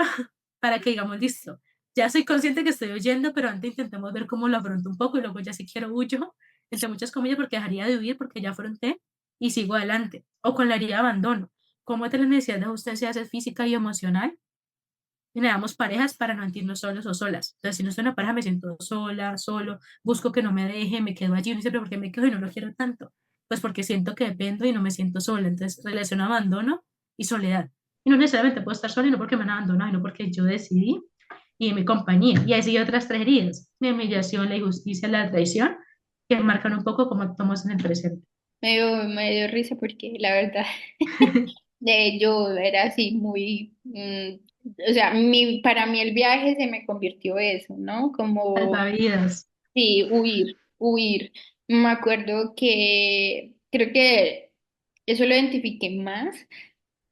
para que digamos, listo, ya soy consciente que estoy huyendo, pero antes intentemos ver cómo lo afronto un poco y luego ya si quiero huyo, entre muchas comillas, porque dejaría de huir porque ya afronté y sigo adelante. O con la herida de abandono, cómo te las necesidades de usted se hace física y emocional. Generamos parejas para no sentirnos solos o solas. Entonces, si no estoy en una pareja, me siento sola, solo, busco que no me deje, me quedo allí, y uno dice, pero ¿por qué me quedo y no lo quiero tanto? Pues porque siento que dependo y no me siento sola. Entonces, relaciono abandono y soledad. Y no necesariamente puedo estar sola y no porque me han abandonado, sino porque yo decidí y en mi compañía. Y ahí sigue otras tres heridas, la humillación, la injusticia, la traición, que marcan un poco cómo actuamos en el presente. Me dio risa porque la verdad, yo era así muy, o sea, para mí el viaje se me convirtió eso, ¿no? Como, Salvavidas. sí, huir, huir. Me acuerdo que creo que eso lo identifiqué más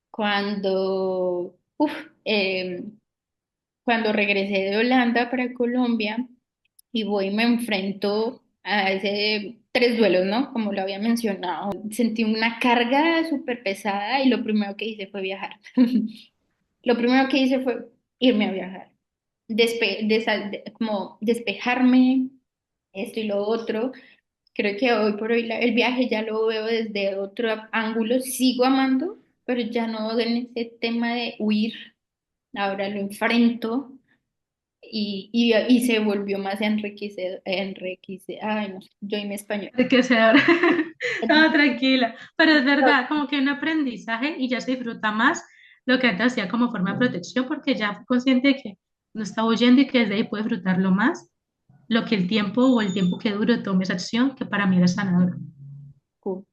cuando, cuando regresé de Holanda para Colombia y voy y me enfrento a ese tres duelos, ¿no? Como lo había mencionado. Sentí una carga súper pesada y lo primero que hice fue viajar. Lo primero que hice fue irme a viajar. Como despejarme, esto y lo otro. Creo que hoy por hoy el viaje ya lo veo desde otro ángulo. Sigo amando, pero ya no en ese tema de huir. Ahora lo enfrento y se volvió más ay, no sé, yo y mi español. De que sea. No, tranquila. Pero es verdad, como que un aprendizaje y ya se disfruta más lo que antes hacía como forma de protección, porque ya fue consciente de que no está huyendo y que desde ahí puede disfrutarlo más, lo que el tiempo o el tiempo que dure tome esa acción, que para mí era sanadora. Cool.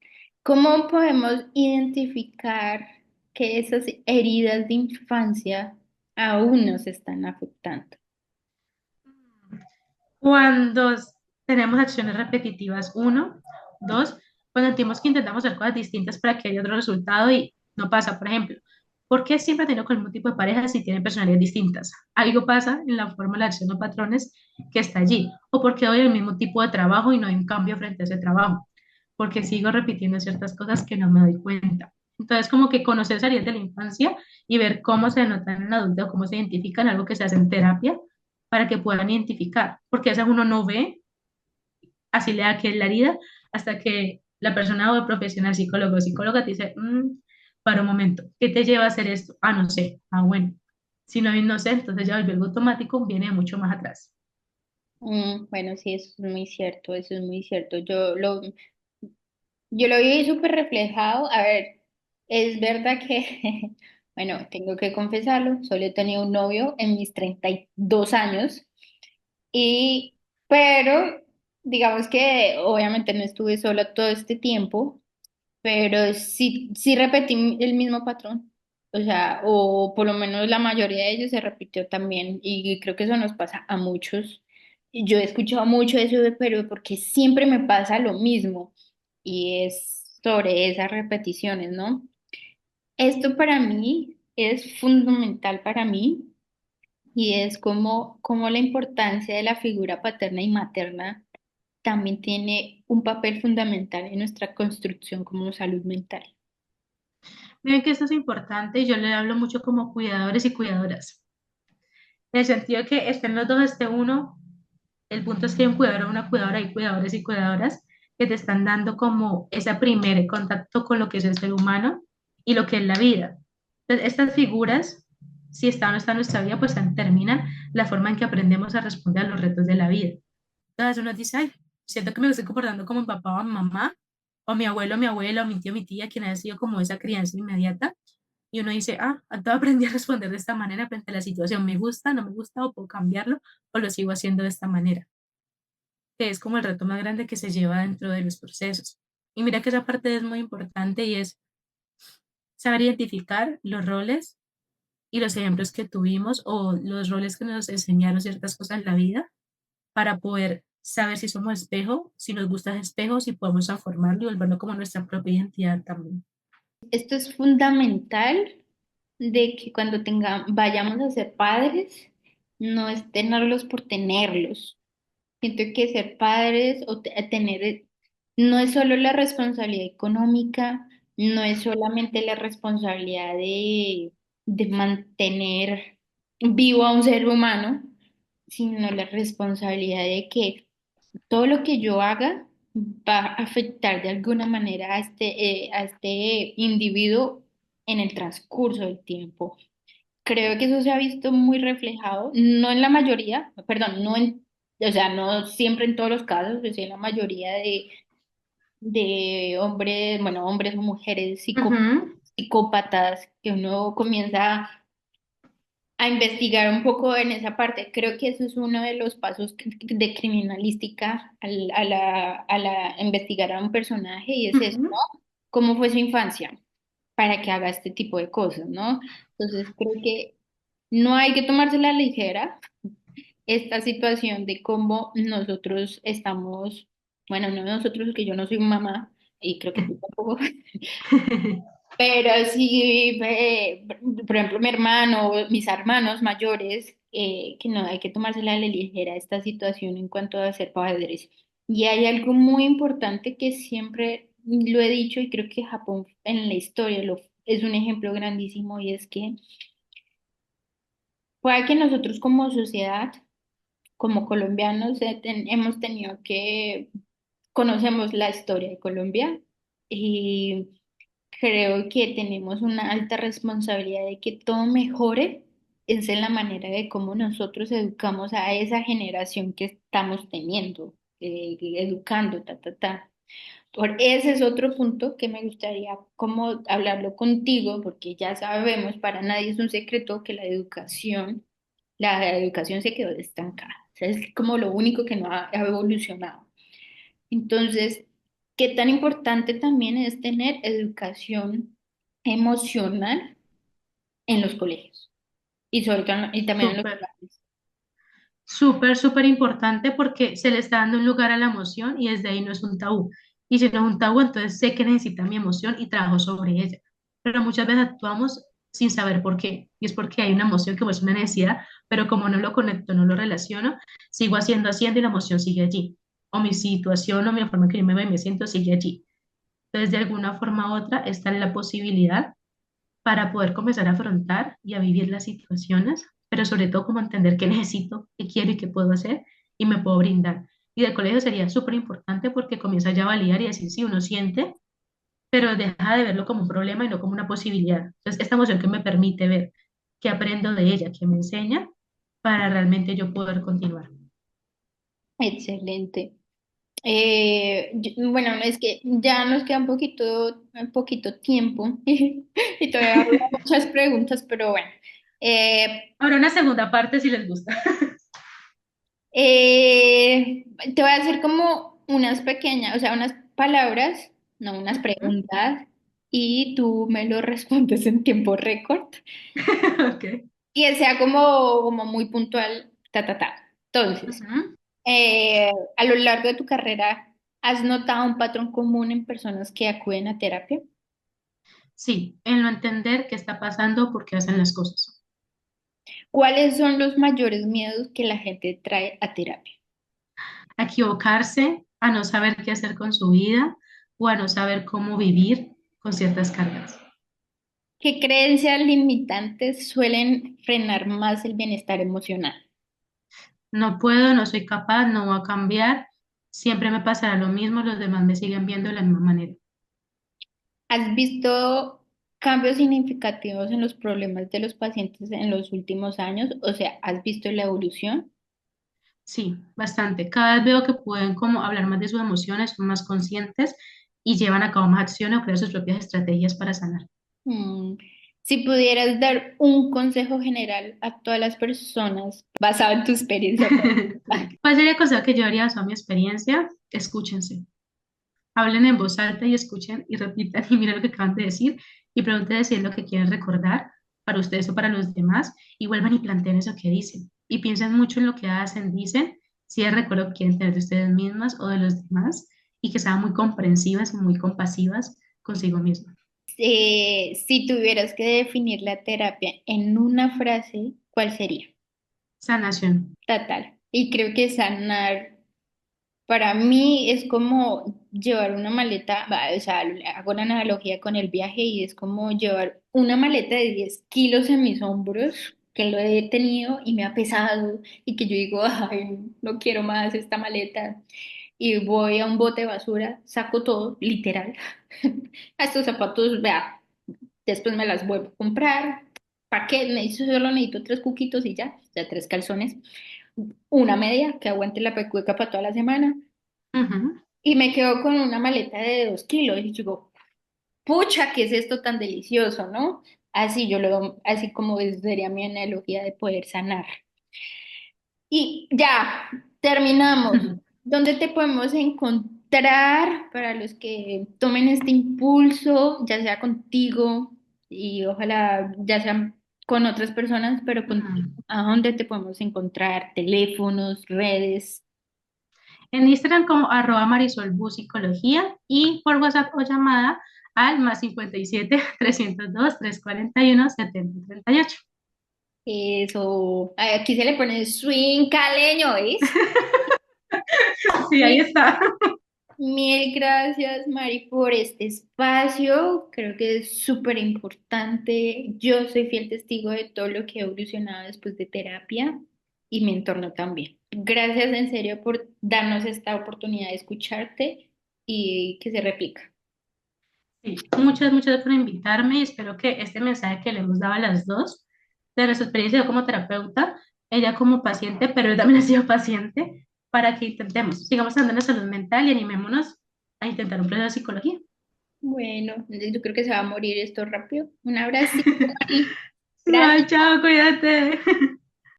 ¿Cómo podemos identificar que esas heridas de infancia aún nos están afectando? Cuando tenemos acciones repetitivas, uno, dos, cuando sentimos que intentamos hacer cosas distintas para que haya otro resultado y no pasa, por ejemplo, ¿por qué siempre tengo con el mismo tipo de parejas si tienen personalidades distintas? Algo pasa en la forma de la acción o patrones que está allí. O porque doy el mismo tipo de trabajo y no hay un cambio frente a ese trabajo. Porque sigo repitiendo ciertas cosas que no me doy cuenta. Entonces, como que conocer esa áreas de la infancia y ver cómo se notan en el adulto, cómo se identifican, algo que se hace en terapia, para que puedan identificar, porque a veces uno no ve, así le da que es la herida, hasta que la persona o el profesional psicólogo o psicóloga te dice, para un momento, ¿qué te lleva a hacer esto? Ah, no sé, ah, bueno. Si no sé, entonces ya el algo automático viene mucho más atrás. Bueno, sí, eso es muy cierto, eso es muy cierto. Yo lo vi súper reflejado. A ver, es verdad que, bueno, tengo que confesarlo, solo he tenido un novio en mis 32 años. Y, pero, digamos que obviamente no estuve sola todo este tiempo, pero sí repetí el mismo patrón. O sea, o por lo menos la mayoría de ellos se repitió también. Y creo que eso nos pasa a muchos. Y yo he escuchado mucho eso de, pero porque siempre me pasa lo mismo. Y es sobre esas repeticiones, ¿no? Esto para mí es fundamental para mí y es como la importancia de la figura paterna y materna. también tiene un papel fundamental en nuestra construcción como salud mental. Miren que esto es importante y yo le hablo mucho como cuidadores y cuidadoras. En el sentido de que estén los dos, esté uno, el punto es que hay un cuidador o una cuidadora y cuidadores y cuidadoras que te están dando como ese primer contacto con lo que es el ser humano y lo que es la vida. Entonces, estas figuras, si está o no está en nuestra vida, pues determinan la forma en que aprendemos a responder a los retos de la vida. Entonces uno dice, ay, siento que me estoy comportando como mi papá o mi mamá, o mi abuelo, mi abuela, o mi tío, mi tía, quien ha sido como esa crianza inmediata. Y uno dice, ah, todo aprendí a responder de esta manera frente a la situación. ¿Me gusta, no me gusta, o puedo cambiarlo, o lo sigo haciendo de esta manera? Que es como el reto más grande que se lleva dentro de los procesos. Y mira que esa parte es muy importante y es saber identificar los roles y los ejemplos que tuvimos o los roles que nos enseñaron ciertas cosas en la vida para poder saber si somos espejo, si nos gusta ese espejo, si podemos transformarlo y volverlo como nuestra propia identidad también. Esto es fundamental de que cuando vayamos a ser padres, no es tenerlos por tenerlos. Siento que ser padres o tener, no es solo la responsabilidad económica, no es solamente la responsabilidad de mantener vivo a un ser humano, sino la responsabilidad de que todo lo que yo haga va a afectar de alguna manera a este individuo en el transcurso del tiempo. Creo que eso se ha visto muy reflejado, no en la mayoría, perdón, o sea, no siempre en todos los casos, pero sí en la mayoría de hombres, bueno, hombres o mujeres Ujú, psicópatas, que uno comienza a investigar un poco en esa parte. Creo que eso es uno de los pasos de criminalística a la investigar a un personaje y es eso, ujú. ¿no? ¿Cómo fue su infancia para que haga este tipo de cosas, ¿no? Entonces creo que no hay que tomársela a la ligera esta situación de cómo nosotros estamos, bueno, no nosotros, que yo no soy mamá y creo que tú tampoco. Pero sí, por ejemplo, mi hermano, mis hermanos mayores, que no hay que tomársela a la ligera esta situación en cuanto a ser padres. Y hay algo muy importante que siempre lo he dicho y creo que Japón en la historia es un ejemplo grandísimo y es que puede que nosotros como sociedad, como colombianos, hemos tenido que, conocemos la historia de Colombia y creo que tenemos una alta responsabilidad de que todo mejore es en la manera de cómo nosotros educamos a esa generación que estamos teniendo, educando, ta, ta, ta. Ese es otro punto que me gustaría como hablarlo contigo, porque ya sabemos, para nadie es un secreto que la educación se quedó estancada. O sea, es como lo único que no ha evolucionado. Entonces, ¿qué tan importante también es tener educación emocional en los colegios y sobre todo y también en los Súper, hogares? súper, súper importante porque se le está dando un lugar a la emoción y desde ahí no es un tabú. Y si no es un tabú, entonces sé que necesita mi emoción y trabajo sobre ella. Pero muchas veces actuamos sin saber por qué. Y es porque hay una emoción que es una necesidad, pero como no lo conecto, no lo relaciono, sigo haciendo y la emoción sigue allí. O mi situación o mi forma en que yo me veo y me siento sigue allí. Entonces, de alguna forma u otra, está la posibilidad para poder comenzar a afrontar y a vivir las situaciones, pero sobre todo como entender qué necesito, qué quiero y qué puedo hacer y me puedo brindar. Y del colegio sería súper importante porque comienza ya a validar y a decir si uno siente, pero deja de verlo como un problema y no como una posibilidad. Entonces, esta emoción que me permite ver qué aprendo de ella, qué me enseña, para realmente yo poder continuar. Excelente. Bueno, es que ya nos queda un poquito tiempo y todavía hay muchas preguntas, pero bueno. Eh, Ahora una segunda parte si les gusta. Te voy a hacer como unas pequeñas, o sea, unas palabras, no unas preguntas, y tú me lo respondes en tiempo récord. Ok. Y que sea como muy puntual, ta, ta, ta. Entonces, Ujú. a lo largo de tu carrera, ¿has notado un patrón común en personas que acuden a terapia? Sí, en no entender qué está pasando, por qué hacen las cosas. ¿Cuáles son los mayores miedos que la gente trae a terapia? a equivocarse, a no saber qué hacer con su vida o a no saber cómo vivir con ciertas cargas. ¿Qué creencias limitantes suelen frenar más el bienestar emocional? No puedo, no soy capaz, no voy a cambiar, siempre me pasará lo mismo, los demás me siguen viendo de la misma manera. ¿Has visto cambios significativos en los problemas de los pacientes en los últimos años? O sea, ¿has visto la evolución? Sí, bastante. Cada vez veo que pueden como hablar más de sus emociones, son más conscientes y llevan a cabo más acciones o crean sus propias estrategias para sanar. Mm, Si pudieras dar un consejo general a todas las personas basado en tu experiencia. ¿Cuál sería el consejo que yo haría basado en mi experiencia? Escúchense. Hablen en voz alta y escuchen y repitan y miren lo que acaban de decir y pregúntense si es lo que quieren recordar para ustedes o para los demás y vuelvan y planteen eso que dicen. Y piensen mucho en lo que hacen, dicen, si es recuerdo que quieren tener de ustedes mismas o de los demás y que sean muy comprensivas y muy compasivas consigo mismas. Si tuvieras que definir la terapia en una frase, ¿cuál sería? Sanación. Total. Y creo que sanar para mí es como llevar una maleta, o sea, hago una analogía con el viaje y es como llevar una maleta de 10 kilos en mis hombros, que lo he tenido y me ha pesado y que yo digo, ay, no quiero más esta maleta. Y voy a un bote de basura, saco todo, literal. A estos zapatos, vea, después me las vuelvo a comprar. ¿Para qué? Solo necesito tres cuquitos y ya, o sea, tres calzones, una media que aguante la pecueca para toda la semana Ujú. y me quedo con una maleta de 2 kilos y digo, pucha, ¿qué es esto tan delicioso, no? Así así como sería mi analogía de poder sanar. Y ya, terminamos. ¿Dónde te podemos encontrar para los que tomen este impulso, ya sea contigo y ojalá ya sea con otras personas, pero contigo? Mm. ¿A dónde te podemos encontrar? Teléfonos, redes. En Instagram como @marisolbus psicología y por WhatsApp o llamada al +57 302 341 7038. Eso, aquí se le pone swing caleño, ¿ves? Sí, ahí está. Mil gracias, Mari, por este espacio. Creo que es súper importante. Yo soy fiel testigo de todo lo que he evolucionado después de terapia y mi entorno también. Gracias en serio por darnos esta oportunidad de escucharte y que se replica. Sí, muchas, muchas gracias por invitarme y espero que este mensaje que le hemos dado a las dos, de nuestra experiencia yo como terapeuta, ella como paciente, pero él también ha sido paciente, para que intentemos, sigamos hablando de la salud mental y animémonos a intentar un proceso de psicología. Bueno, yo creo que se va a morir esto rápido. Un abrazo, Mari. Bye, Gracias. chao, cuídate.